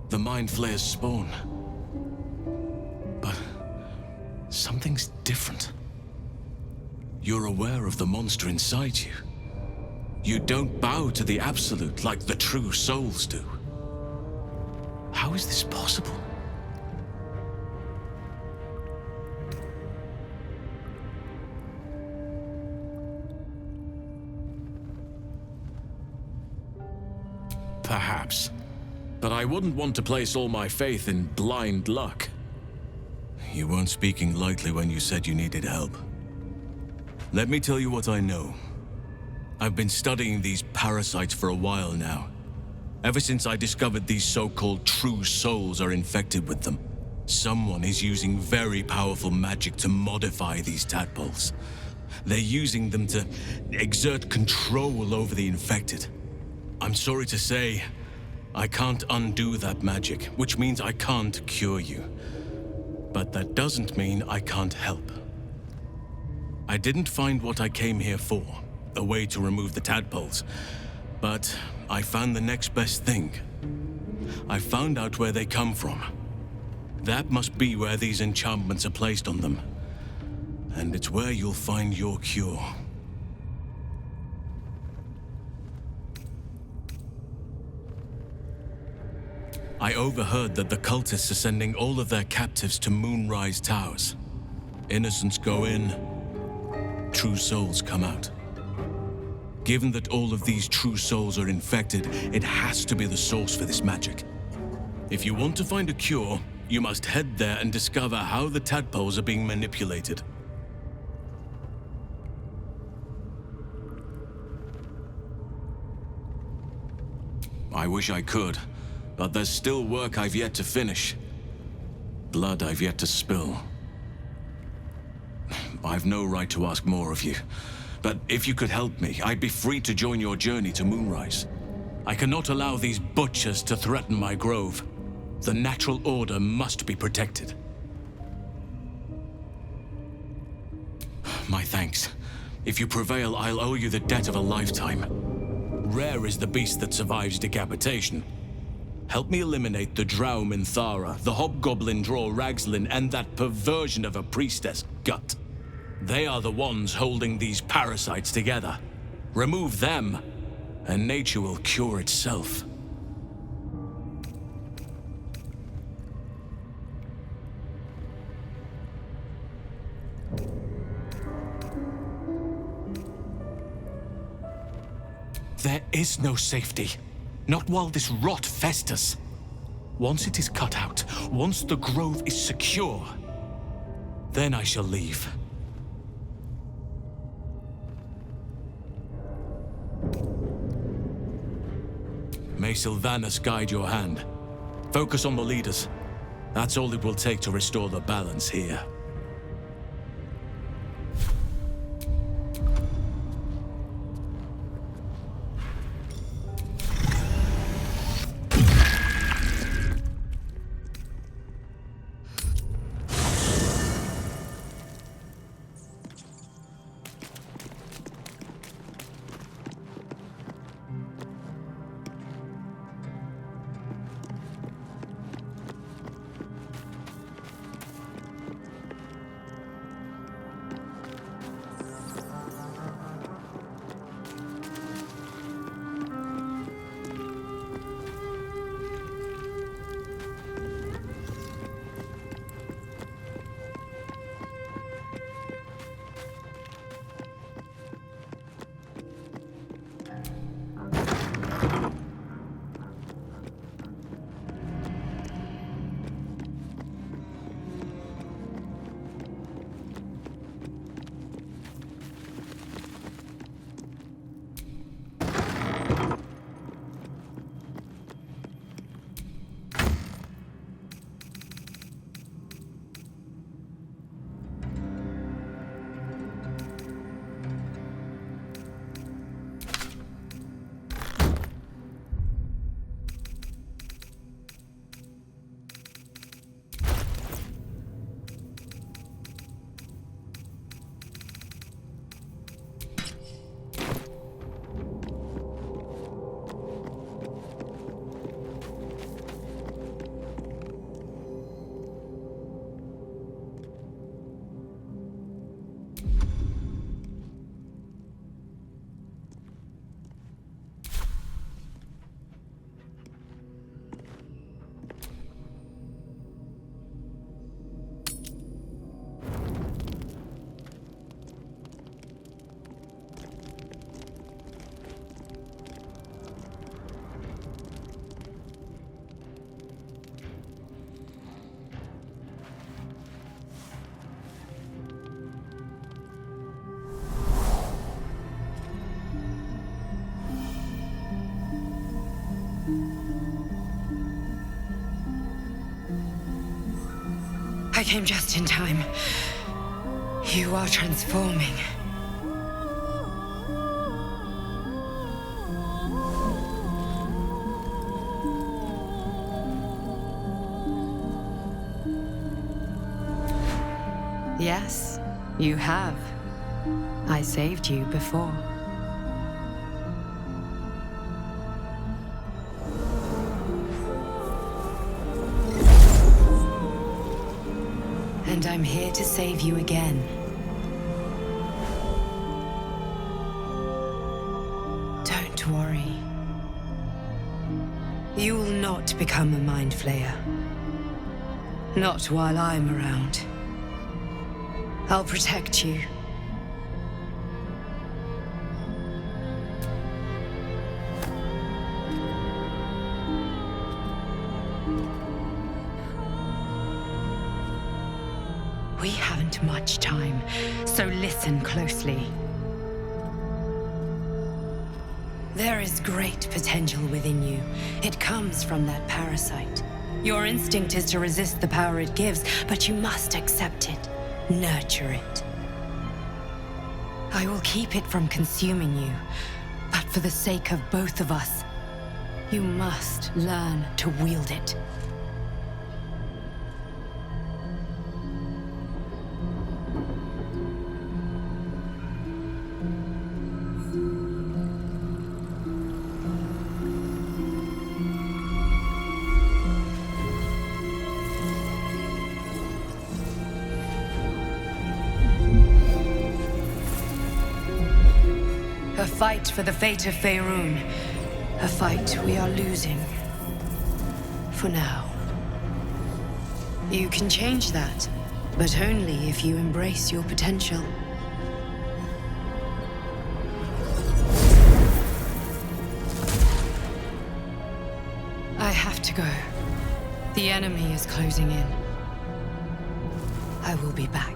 The Mind Flayer's spawn. But something's different. You're aware of the monster inside you. You don't bow to the Absolute like the true souls do. How is this possible? Perhaps. But I wouldn't want to place all my faith in blind luck. You weren't speaking lightly when you said you needed help. Let me tell you what I know. I've been studying these parasites for a while now. Ever since I discovered these so-called true souls are infected with them. Someone is using very powerful magic to modify these tadpoles. They're using them to exert control over the infected. I'm sorry to say, I can't undo that magic, which means I can't cure you. But that doesn't mean I can't help. I didn't find what I came here for, a way to remove the tadpoles, but I found the next best thing. I found out where they come from. That must be where these enchantments are placed on them. And it's where you'll find your cure. I overheard that the cultists are sending all of their captives to Moonrise Towers. Innocents go in, true souls come out. Given that all of these true souls are infected, it has to be the source for this magic. If you want to find a cure, you must head there and discover how the tadpoles are being manipulated. I wish I could. But there's still work I've yet to finish. Blood I've yet to spill. I've no right to ask more of you. But if you could help me, I'd be free to join your journey to Moonrise. I cannot allow these butchers to threaten my grove. The natural order must be protected. My thanks. If you prevail, I'll owe you the debt of a lifetime. Rare is the beast that survives decapitation. Help me eliminate the Drow Minthara, the Hobgoblin Draw Ragslin, and that perversion of a priestess, Gut. They are the ones holding these parasites together. Remove them, and nature will cure itself. There is no safety. Not while this rot festers. Once it is cut out, once the grove is secure, then I shall leave. May Sylvanas guide your hand. Focus on the leaders. That's all it will take to restore the balance here. came just in time. You are transforming. Yes, you have. I saved you before. And I'm here to save you again. Don't worry. You will not become a Mind Flayer. Not while I'm around. I'll protect you. We haven't much time, so listen closely. There is great potential within you. It comes from that parasite. Your instinct is to resist the power it gives, but you must accept it. Nurture it. I will keep it from consuming you, but for the sake of both of us, you must learn to wield it. A fight for the fate of Faerun. A fight we are losing. For now. You can change that, but only if you embrace your potential. I have to go. The enemy is closing in. I will be back.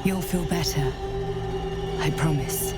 You'll feel better. I promise.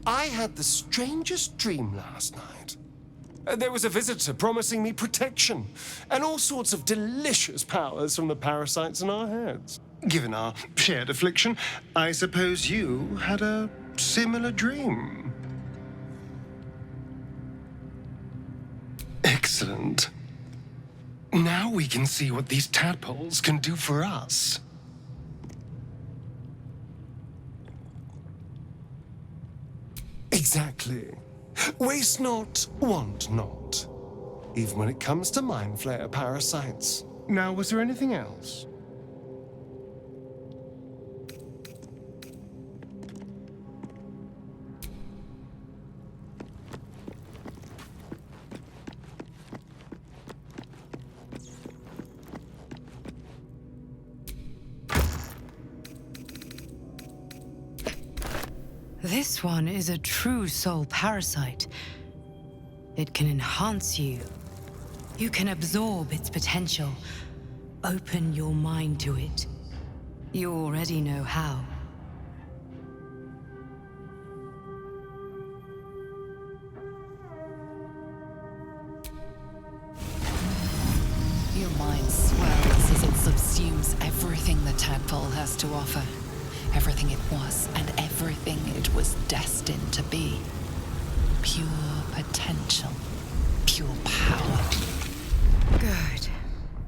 I had the strangest dream last night. There was a visitor promising me protection and all sorts of delicious powers from the parasites in our heads. Given our shared affliction, I suppose you had a similar dream. Excellent. Now we can see what these tadpoles can do for us. Exactly. Waste not, want not. Even when it comes to Mind Flayer parasites. Now, was there anything else? This one is a true soul parasite. It can enhance you. You can absorb its potential. Open your mind to it. You already know how. Your mind swells as it subsumes everything the tadpole has to offer. Everything it was and everything it was destined to be. Pure potential. pure power. Good.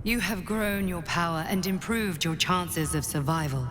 You have grown your power and improved your chances of survival.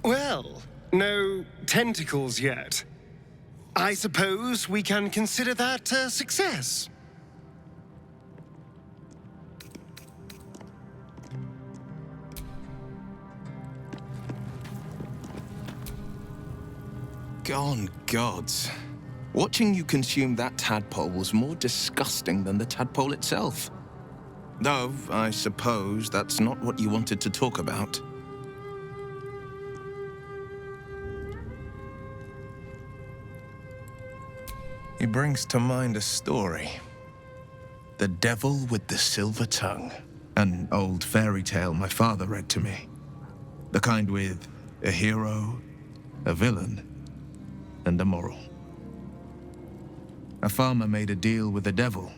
Well, no tentacles yet. I suppose we can consider that a success. Gone gods. Watching you consume that tadpole was more disgusting than the tadpole itself. Though, I suppose that's not what you wanted to talk about. He brings to mind a story. The Devil with the Silver Tongue. An old fairy tale my father read to me. The kind with a hero, a villain, and a moral. A farmer made a deal with the devil,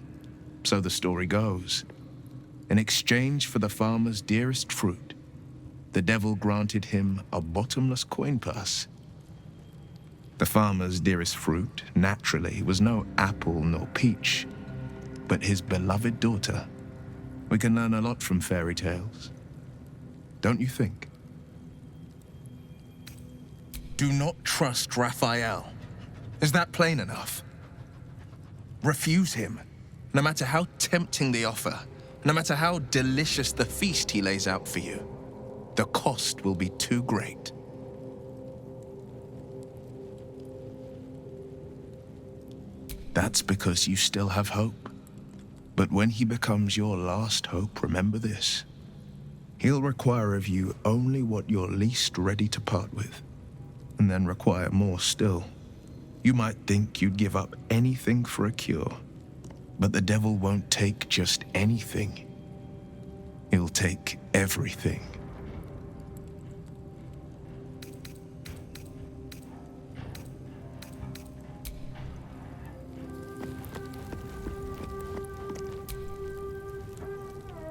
so the story goes. In exchange for the farmer's dearest fruit, the devil granted him a bottomless coin purse. The farmer's dearest fruit, naturally, was no apple nor peach, but his beloved daughter. We can learn a lot from fairy tales, don't you think? Do not trust Raphael. Is that plain enough? Refuse him, no matter how tempting the offer, no matter how delicious the feast he lays out for you. The cost will be too great. That's because you still have hope. But when he becomes your last hope, remember this. He'll require of you only what you're least ready to part with, and then require more still. You might think you'd give up anything for a cure, but the devil won't take just anything. He'll take everything.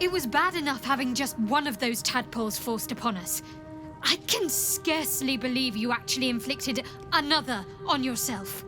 It was bad enough having just one of those tadpoles forced upon us. I can scarcely believe you actually inflicted another on yourself.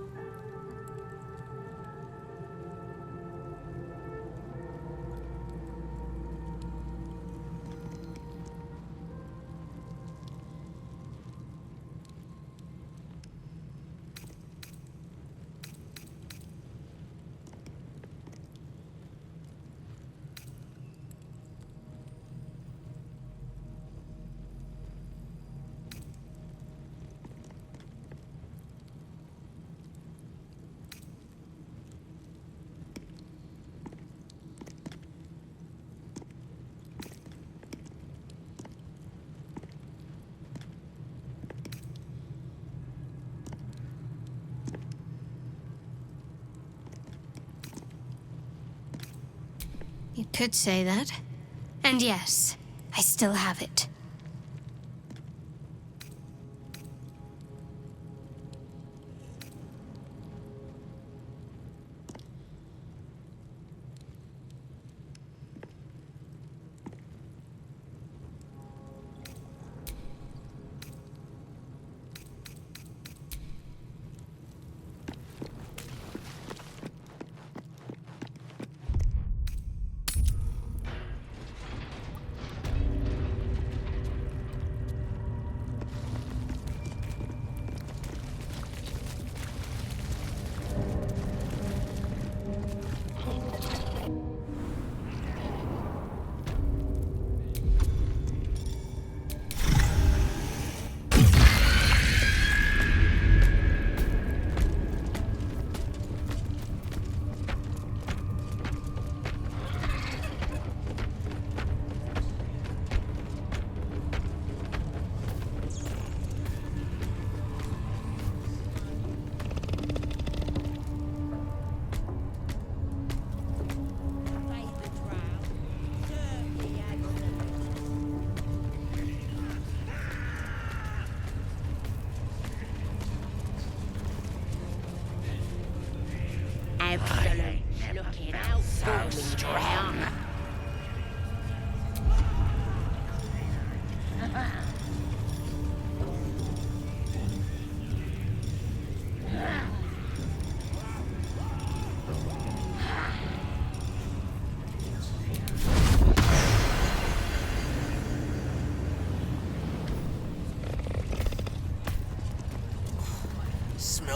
You could say that. And yes, I still have it.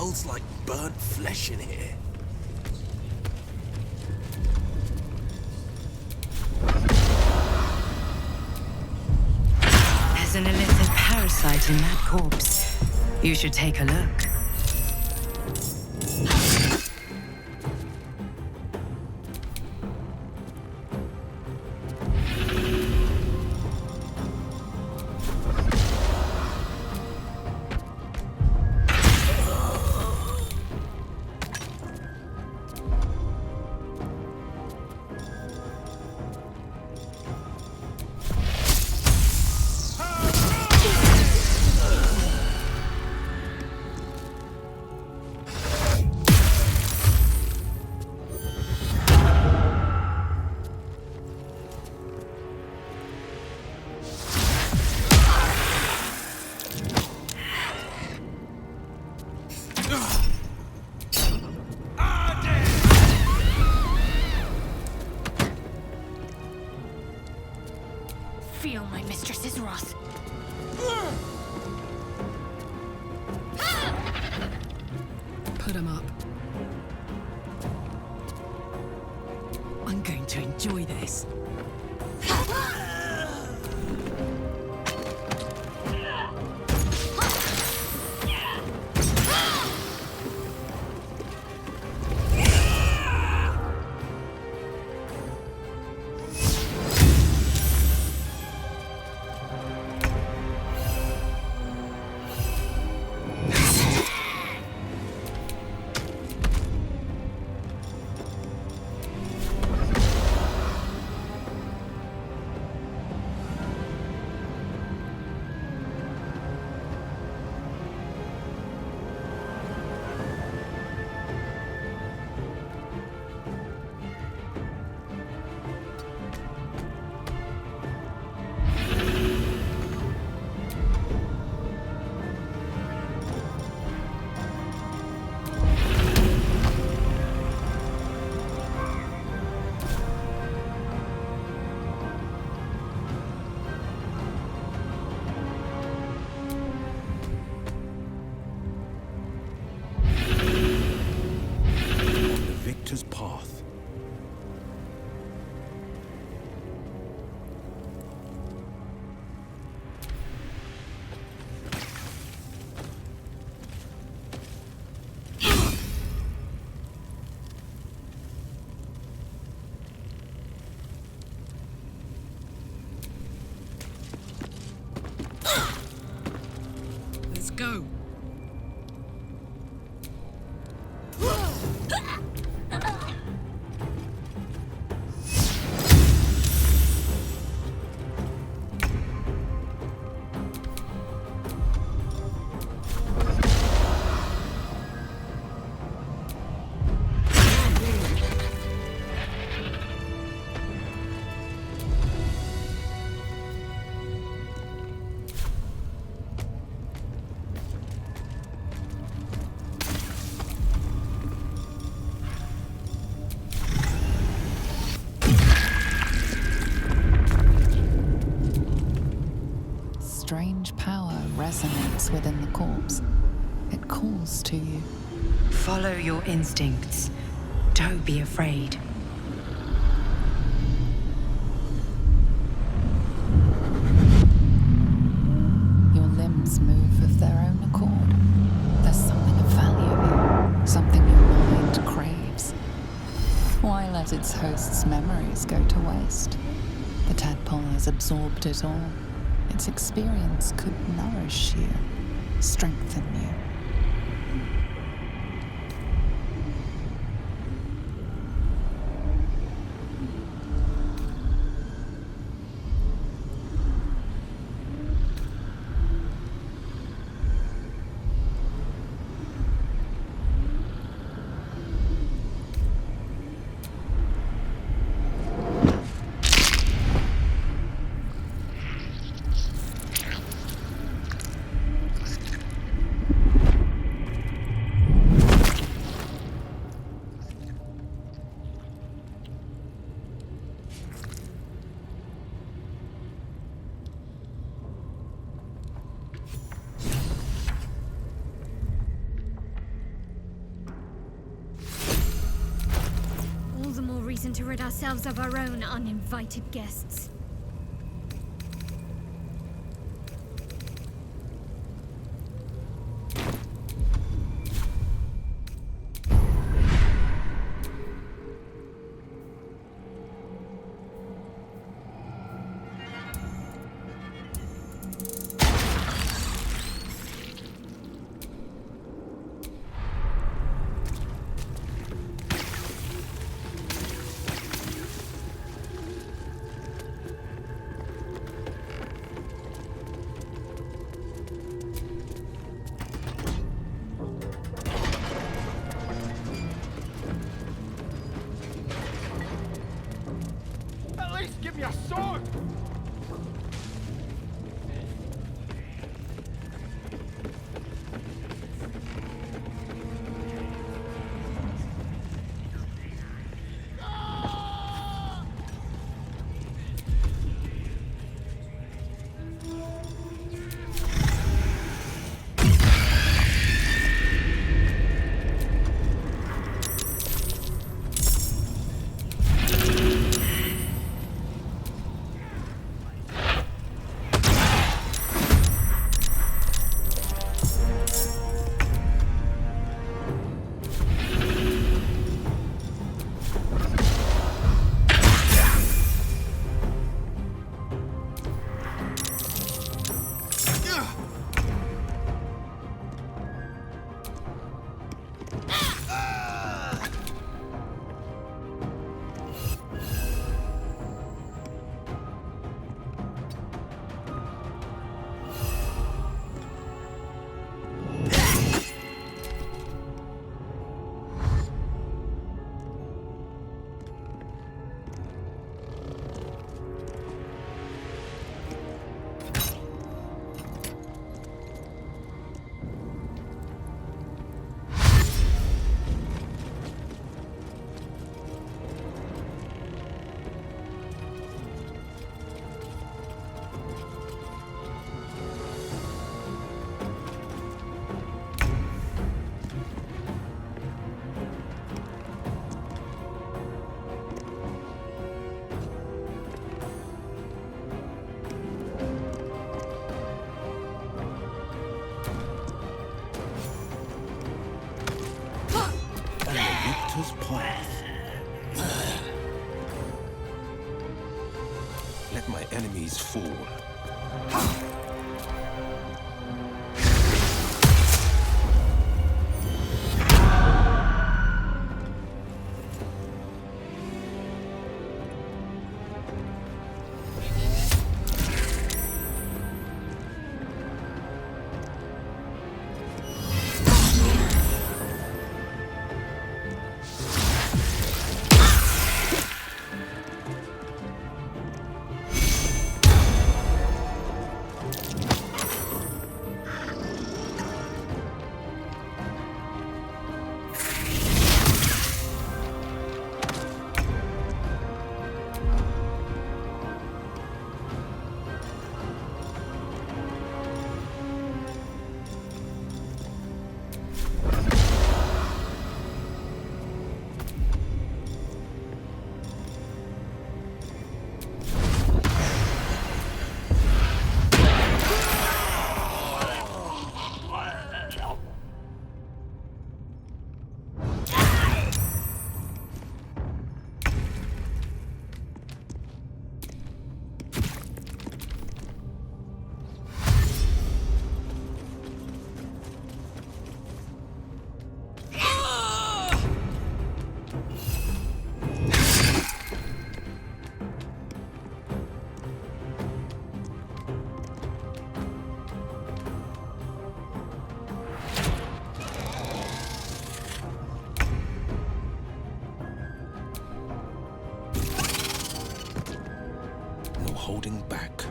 smells like burnt flesh in here. There's an illicit parasite in that corpse. You should take a look. Feel my mistress's wrath. Put him up. I'm going to enjoy this. Victor's path. Let's go. Strange power resonates within the corpse. It calls to you. Follow your instincts. Don't be afraid. Your limbs move of their own accord. There's something of value here, something your mind craves. Why let its host's memories go to waste? The tadpole has absorbed it all. Its experience could nourish you, strengthen you. rid ourselves of our own uninvited guests. At least give me a sword! Victor's path. Let my enemies fall. Holding back.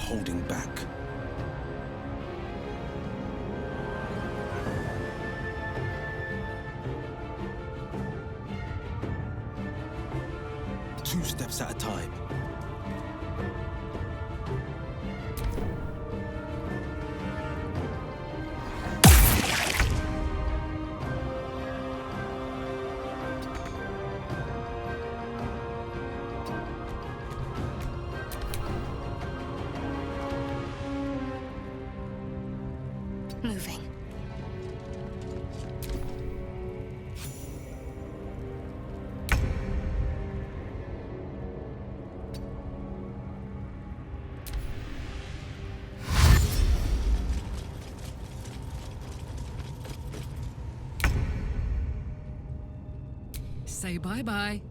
holding back. Two steps at a time. Moving. Say bye-bye.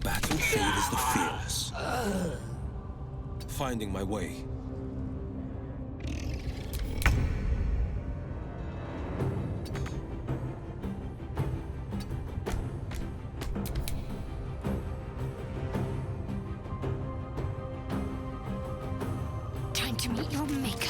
Battle favors the fearless. Finding my way. Time to meet your maker.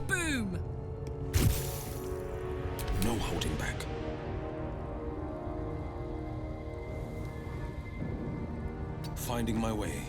Boom! No holding back. Finding my way.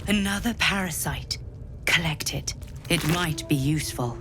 Another parasite. Collect it. It might be useful.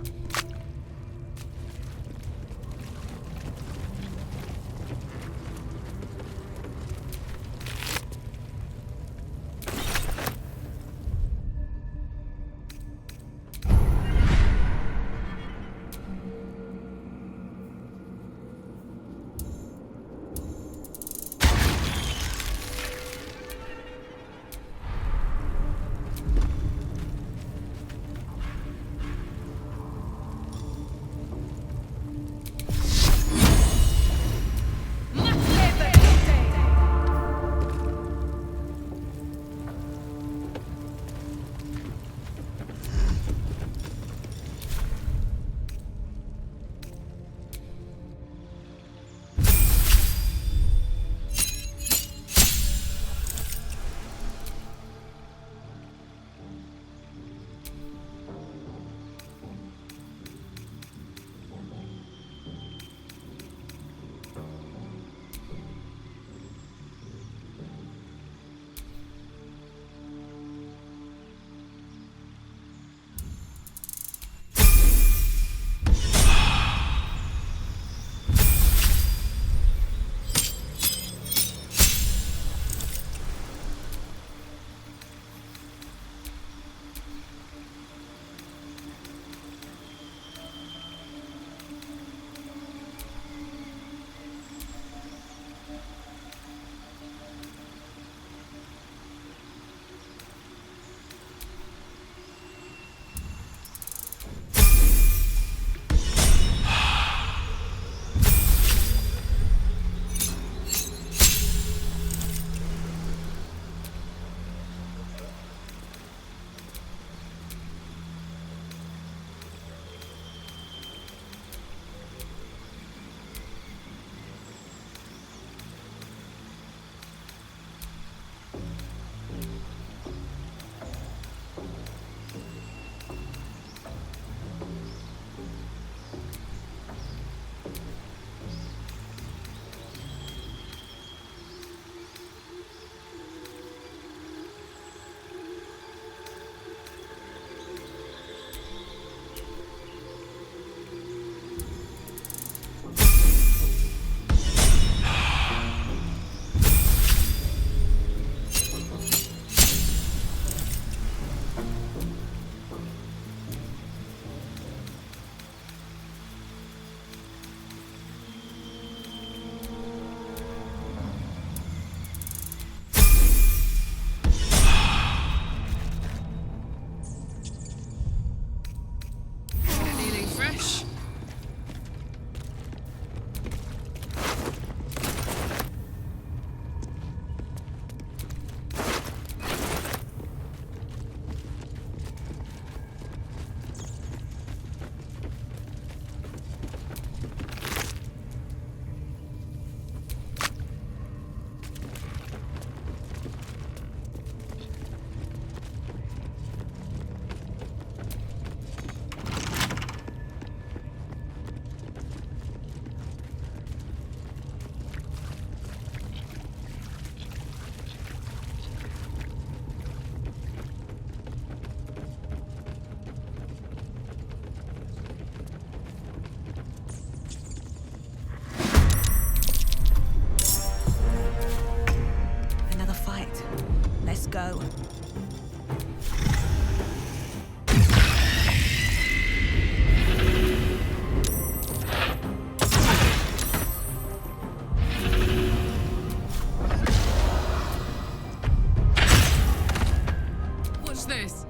Watch this.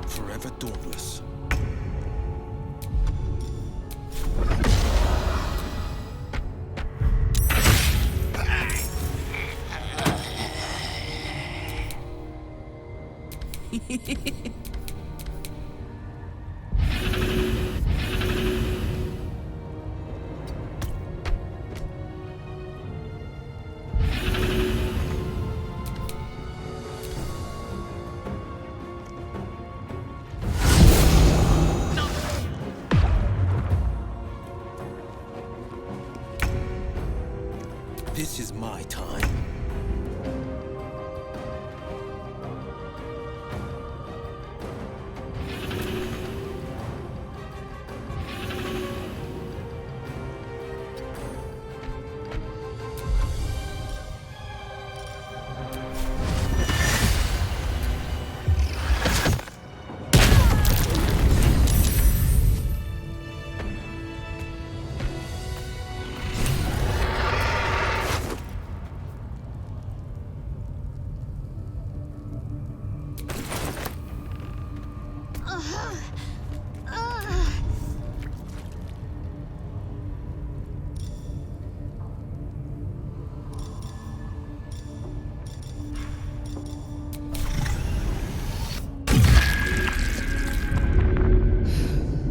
Forever dauntless. This is my time.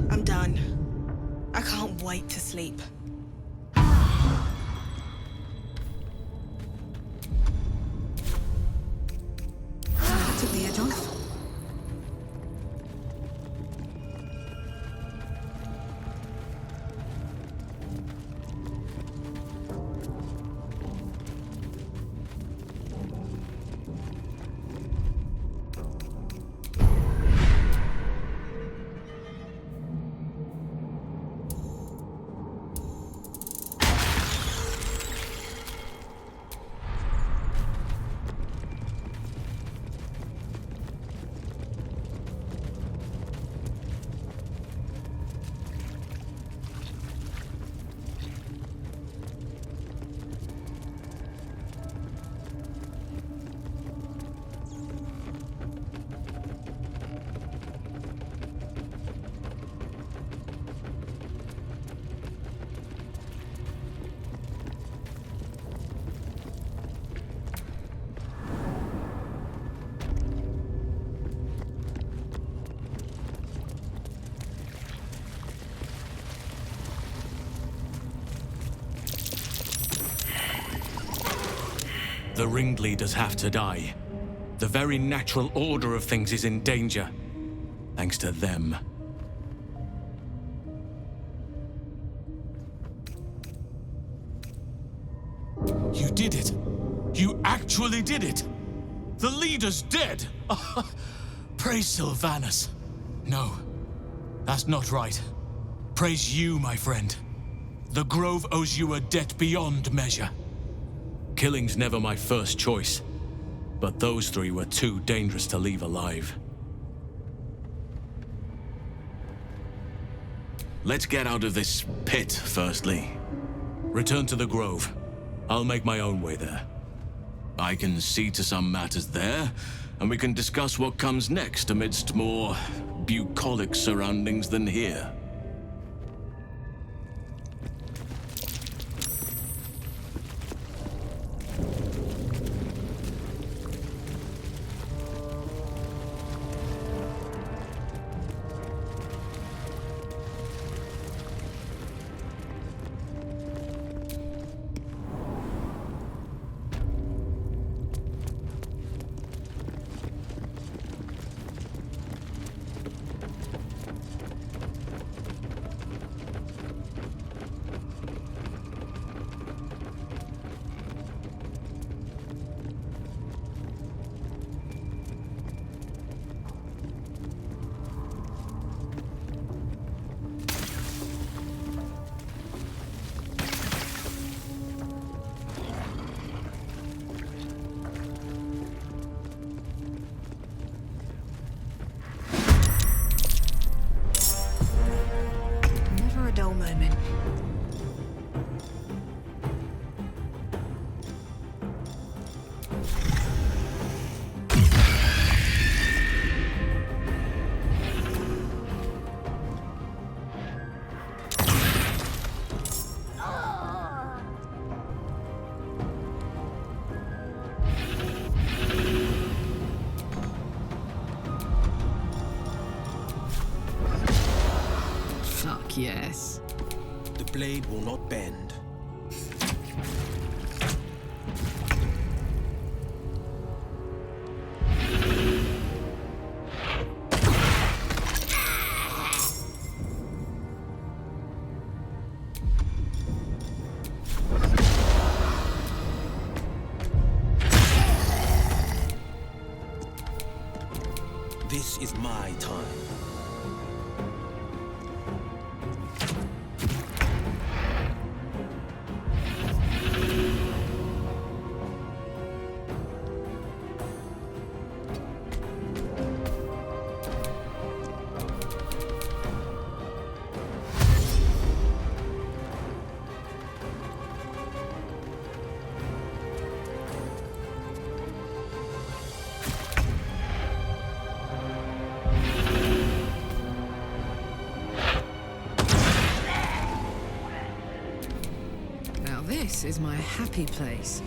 I'm done. I can't wait to sleep. Took the edge off. The ringleaders have to die. The very natural order of things is in danger. Thanks to them. You did it! You actually did it! The leader's dead! Praise Sylvanus. No, that's not right. Praise you, my friend. The Grove owes you a debt beyond measure. Killing's never my first choice, but those three were too dangerous to leave alive. Let's get out of this pit, firstly. Return to the Grove. I'll make my own way there. I can see to some matters there, and we can discuss what comes next amidst more bucolic surroundings than here. blade will not bend. This is my time. Now this is my happy place.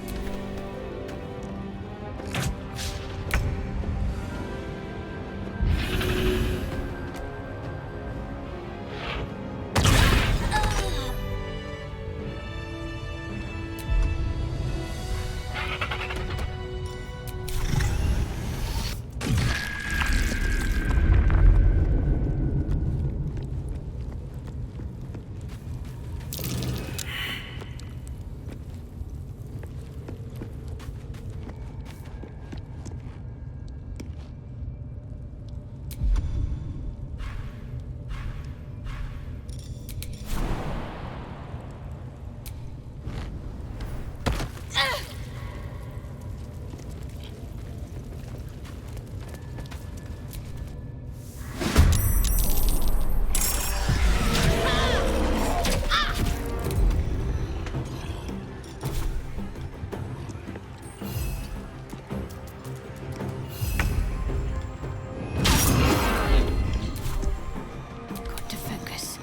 Got to focus.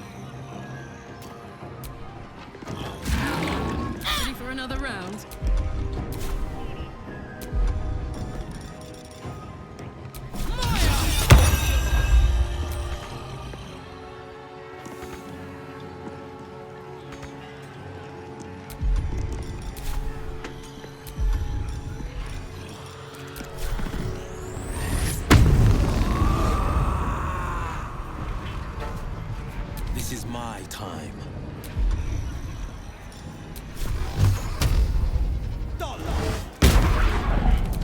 Ready for another round? This is my time.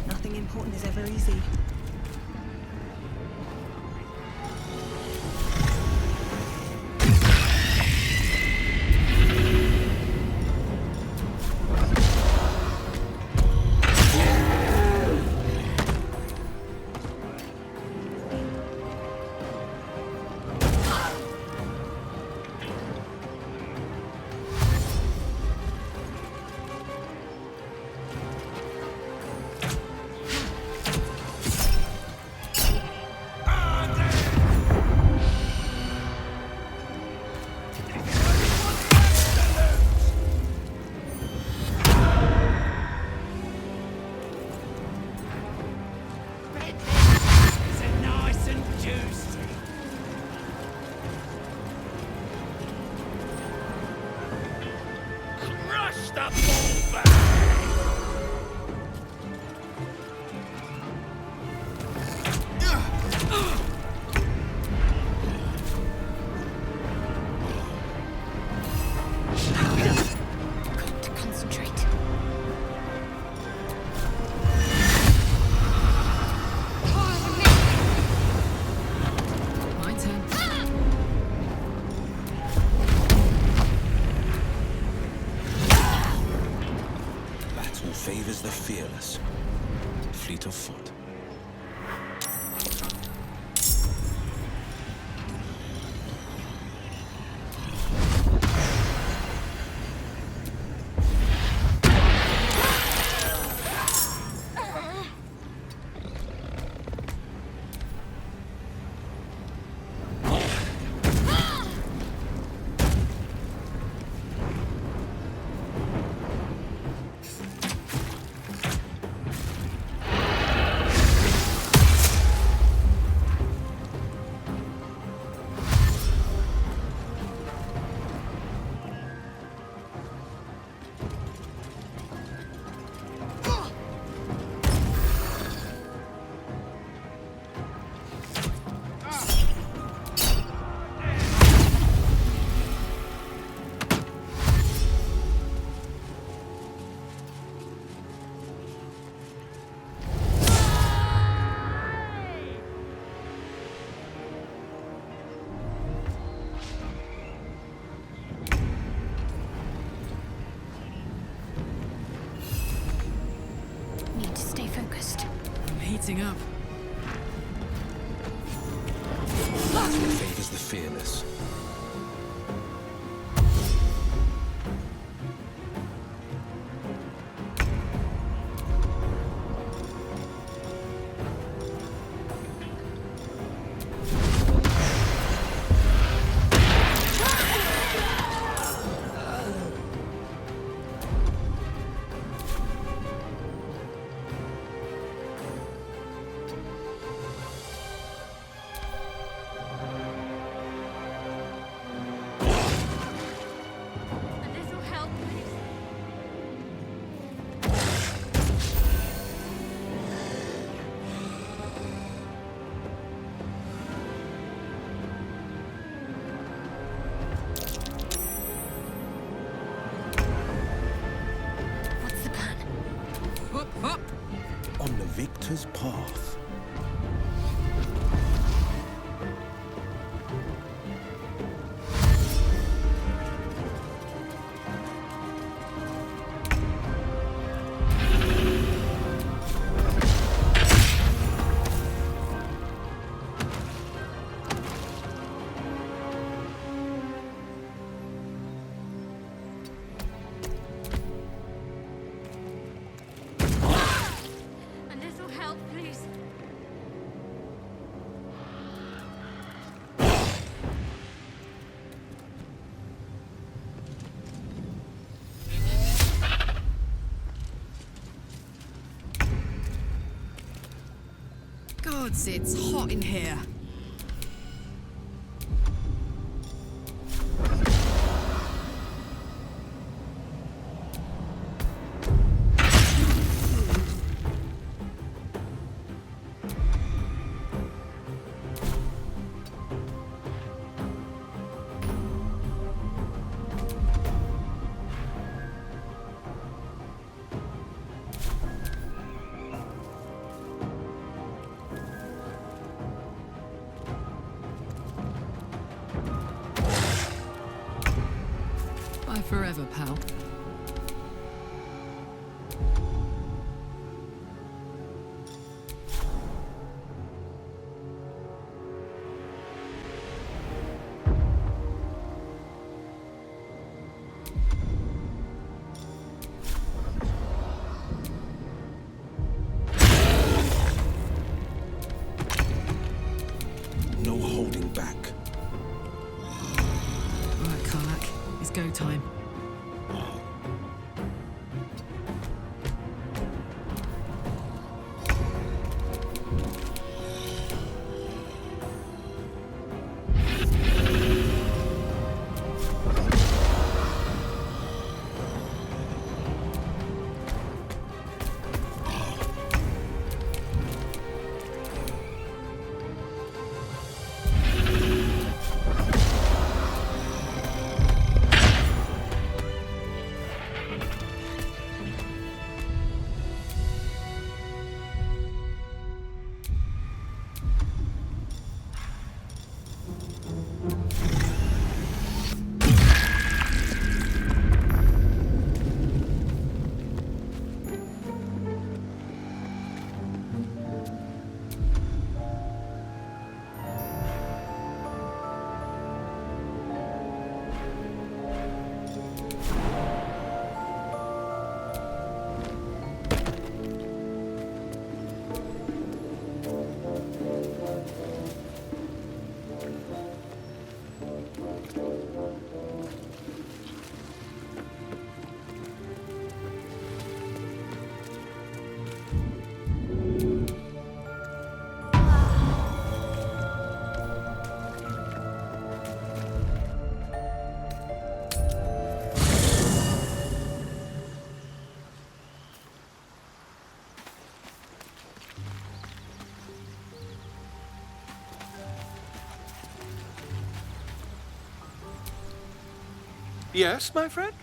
Nothing important is ever easy. Is it nice and juicy? Crush the bull back! Got to concentrate. My turn. Battle favors the fearless. Fleet of foot. heating up. Battle favors the fearless. On the victor's path. Gods, it's hot in here. Bye forever, pal. No holding back. Right, Karlak. It's go time. Yes, my friend?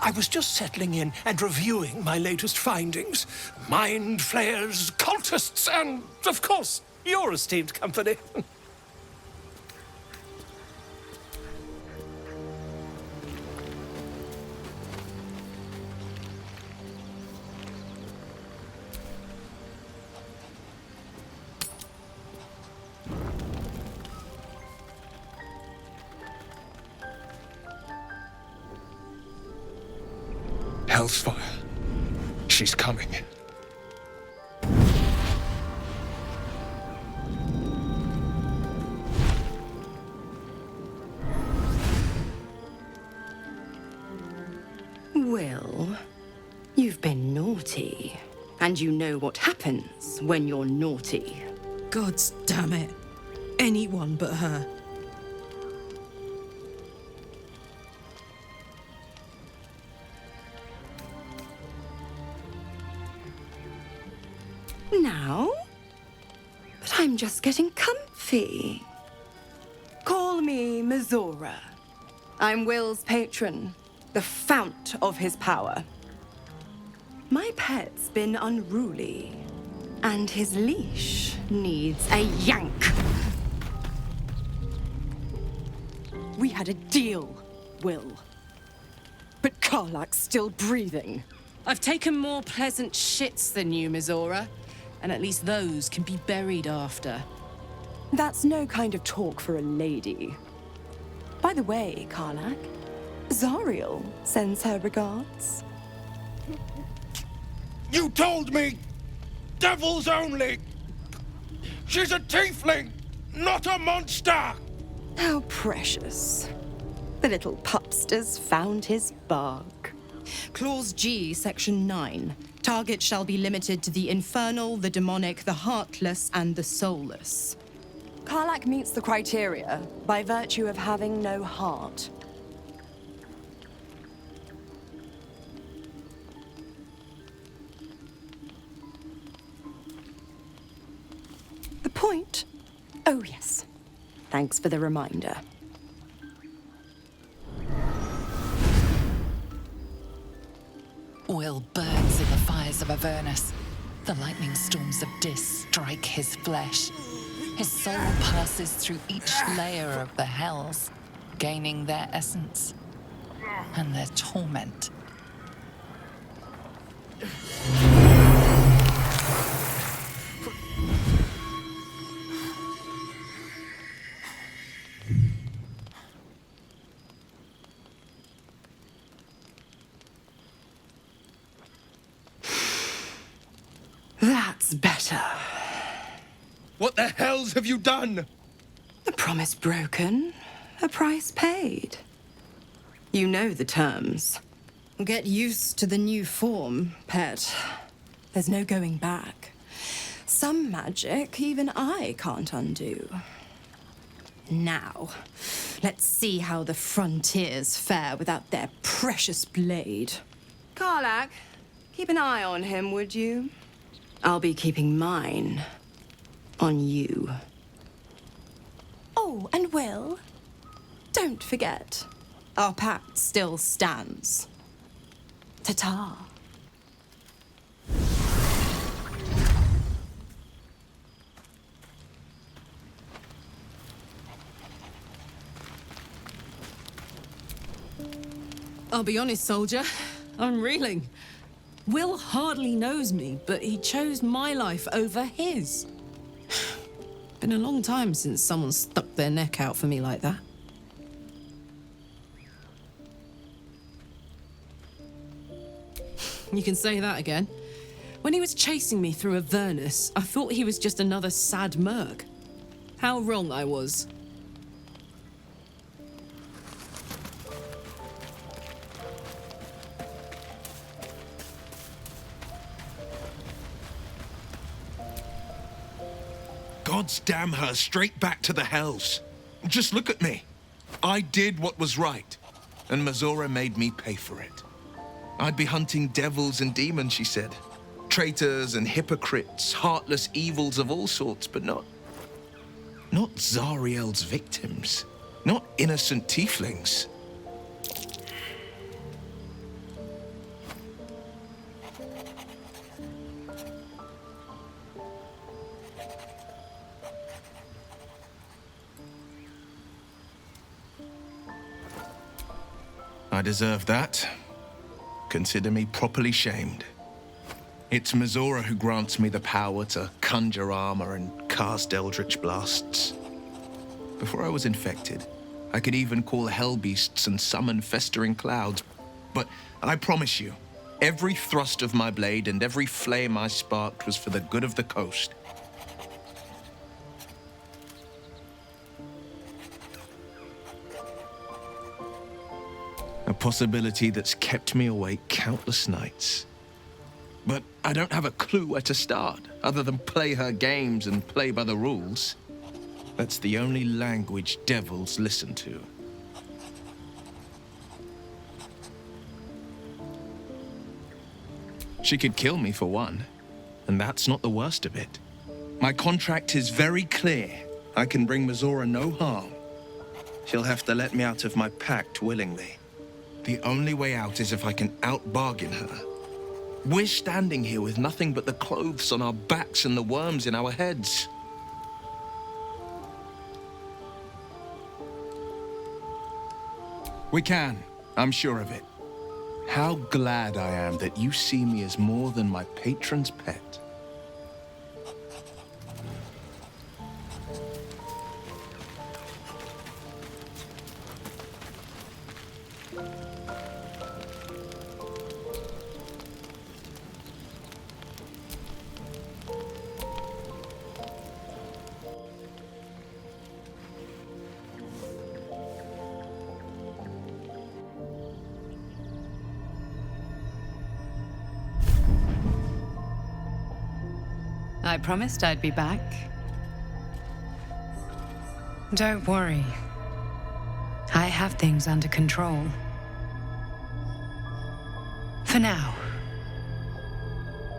I was just settling in and reviewing my latest findings. Mind flayers, cultists, and, of course, your esteemed company. Hellsfire. She's coming. Will, you've been naughty. And you know what happens when you're naughty. God damn it. Anyone but her. Now? But I'm just getting comfy. Call me Mizora. I'm Will's patron, the fount of his power. My pet's been unruly, and his leash needs a yank. We had a deal, Will. But Karlak's still breathing. I've taken more pleasant shits than you, Mizora. And at least those can be buried after. That's no kind of talk for a lady. By the way, Karlak, Zariel sends her regards. You told me! Devils only! She's a tiefling, not a monster! How precious. The little pupster's found his bark. Clause G, Section 9. Target shall be limited to the infernal, the demonic, the heartless, and the soulless. Karlak meets the criteria by virtue of having no heart. The point? Oh, yes. Thanks for the reminder. Will burns in the fires of Avernus. The lightning storms of Dis strike his flesh. His soul passes through each layer of the hells, gaining their essence and their torment. That's better. What the hells have you done? A promise broken, a price paid. You know the terms. Get used to the new form, pet. There's no going back. Some magic even I can't undo. Now, let's see how the frontiers fare without their precious blade. Karlak, keep an eye on him, would you? I'll be keeping mine on you. Oh, and Will, don't forget, our pact still stands. Ta-ta. I'll be honest, soldier. I'm reeling. Will hardly knows me, but he chose my life over his. Been a long time since someone stuck their neck out for me like that. You can say that again. When he was chasing me through Avernus, I thought he was just another sad merc. How wrong I was. Gods damn her, straight back to the hells. Just look at me. I did what was right, and Mizora made me pay for it. I'd be hunting devils and demons, she said. Traitors and hypocrites, heartless evils of all sorts, but not Zariel's victims. Not innocent tieflings. I deserve that. Consider me properly shamed. It's Mizora who grants me the power to conjure armor and cast eldritch blasts. Before I was infected, I could even call hell beasts and summon festering clouds. But I promise you, Every thrust of my blade and every flame I sparked was for the good of the coast. A possibility that's kept me awake countless nights. But I don't have a clue where to start, other than play her games and play by the rules. That's the only language devils listen to. She could kill me for one, and that's not the worst of it. My contract is very clear. I can bring Mizora no harm. She'll have to let me out of my pact willingly. The only way out is if I can out-bargain her. We're standing here with nothing but the clothes on our backs and the worms in our heads. We can, I'm sure of it. How glad I am that you see me as more than my patron's pet. I promised I'd be back. Don't worry. I have things under control. For now.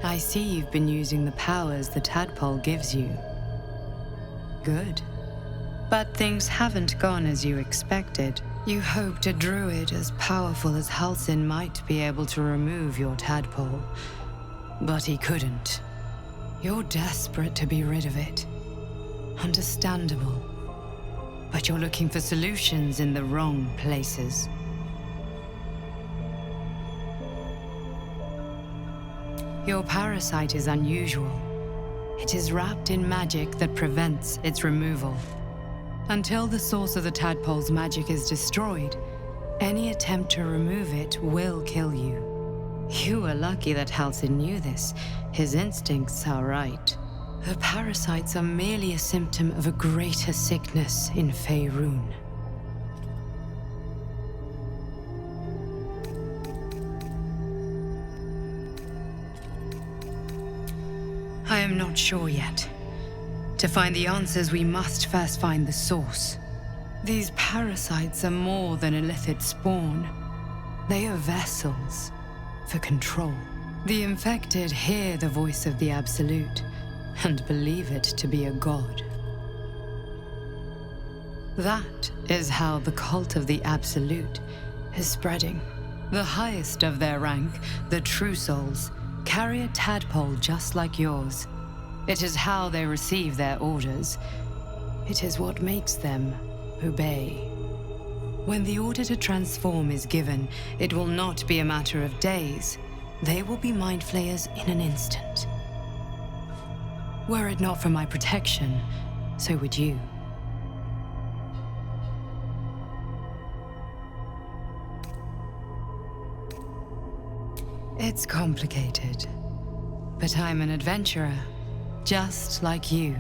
I see you've been using the powers the tadpole gives you. Good. But things haven't gone as you expected. You hoped a druid as powerful as Halsin might be able to remove your tadpole, but he couldn't. You're desperate to be rid of it. Understandable. But you're looking for solutions in the wrong places. Your parasite is unusual. It is wrapped in magic that prevents its removal. Until the source of the tadpole's magic is destroyed, any attempt to remove it will kill you. You were lucky that Halsin knew this. His instincts are right. The parasites are merely a symptom of a greater sickness in Faerun. I am not sure yet. To find the answers, we must first find the source. These parasites are more than a illithid spawn. They are vessels for control. The infected hear the voice of the Absolute and believe it to be a god. That is how the cult of the Absolute is spreading. The highest of their rank, the True Souls, carry a tadpole just like yours. It is how they receive their orders. It is what makes them obey. When the order to transform is given, it will not be a matter of days. They will be mind flayers in an instant. Were it not for my protection, so would you. It's complicated, but I'm an adventurer, just like you.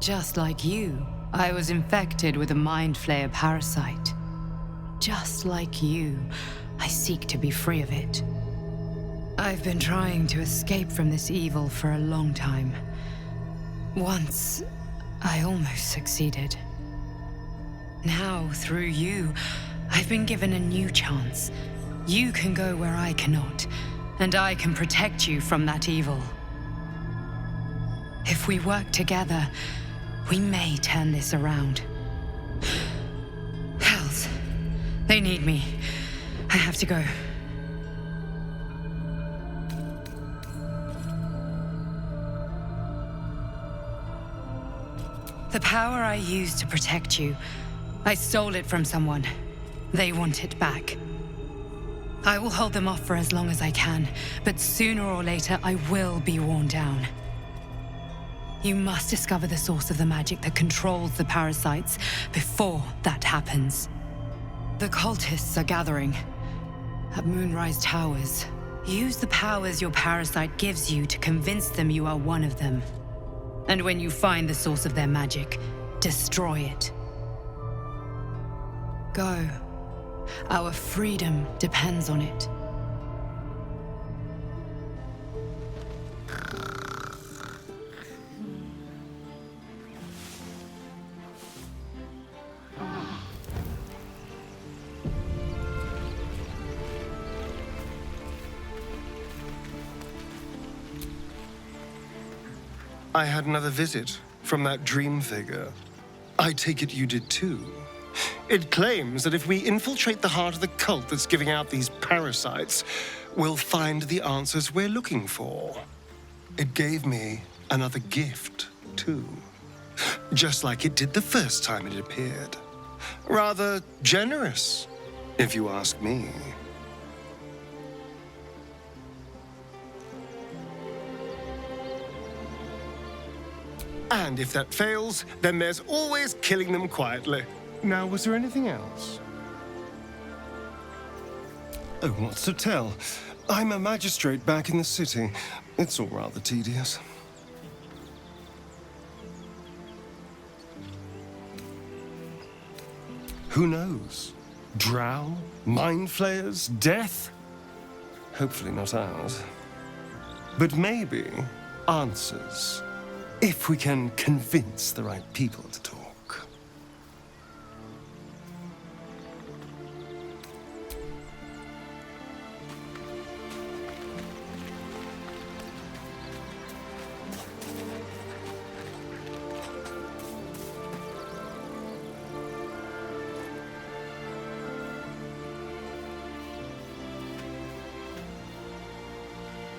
Just like you, I was infected with a mind flayer parasite. Just like you, I seek to be free of it. I've been trying to escape from this evil for a long time. Once, I almost succeeded. Now, through you, I've been given a new chance. You can go where I cannot, and I can protect you from that evil. If we work together, we may turn this around. Hells, they need me. I have to go. The power I used to protect you, I stole it from someone. They want it back. I will hold them off for as long as I can, but sooner or later I will be worn down. You must discover the source of the magic that controls the parasites before that happens. The cultists are gathering. At Moonrise Towers, use the powers your parasite gives you to convince them you are one of them. And when you find the source of their magic, destroy it. Go. Our freedom depends on it. I had another visit from that dream figure. I take it you did too. It claims that if we infiltrate the heart of the cult that's giving out these parasites, we'll find the answers we're looking for. It gave me another gift, too. Just like it did the first time it appeared. Rather generous, if you ask me. And if that fails, then there's always killing them quietly. Now, was there anything else? Oh, what's to tell? I'm a magistrate back in the city. It's all rather tedious. Who knows? Drow? Mind flayers? Death? Hopefully not ours. But maybe answers. If we can convince the right people to talk.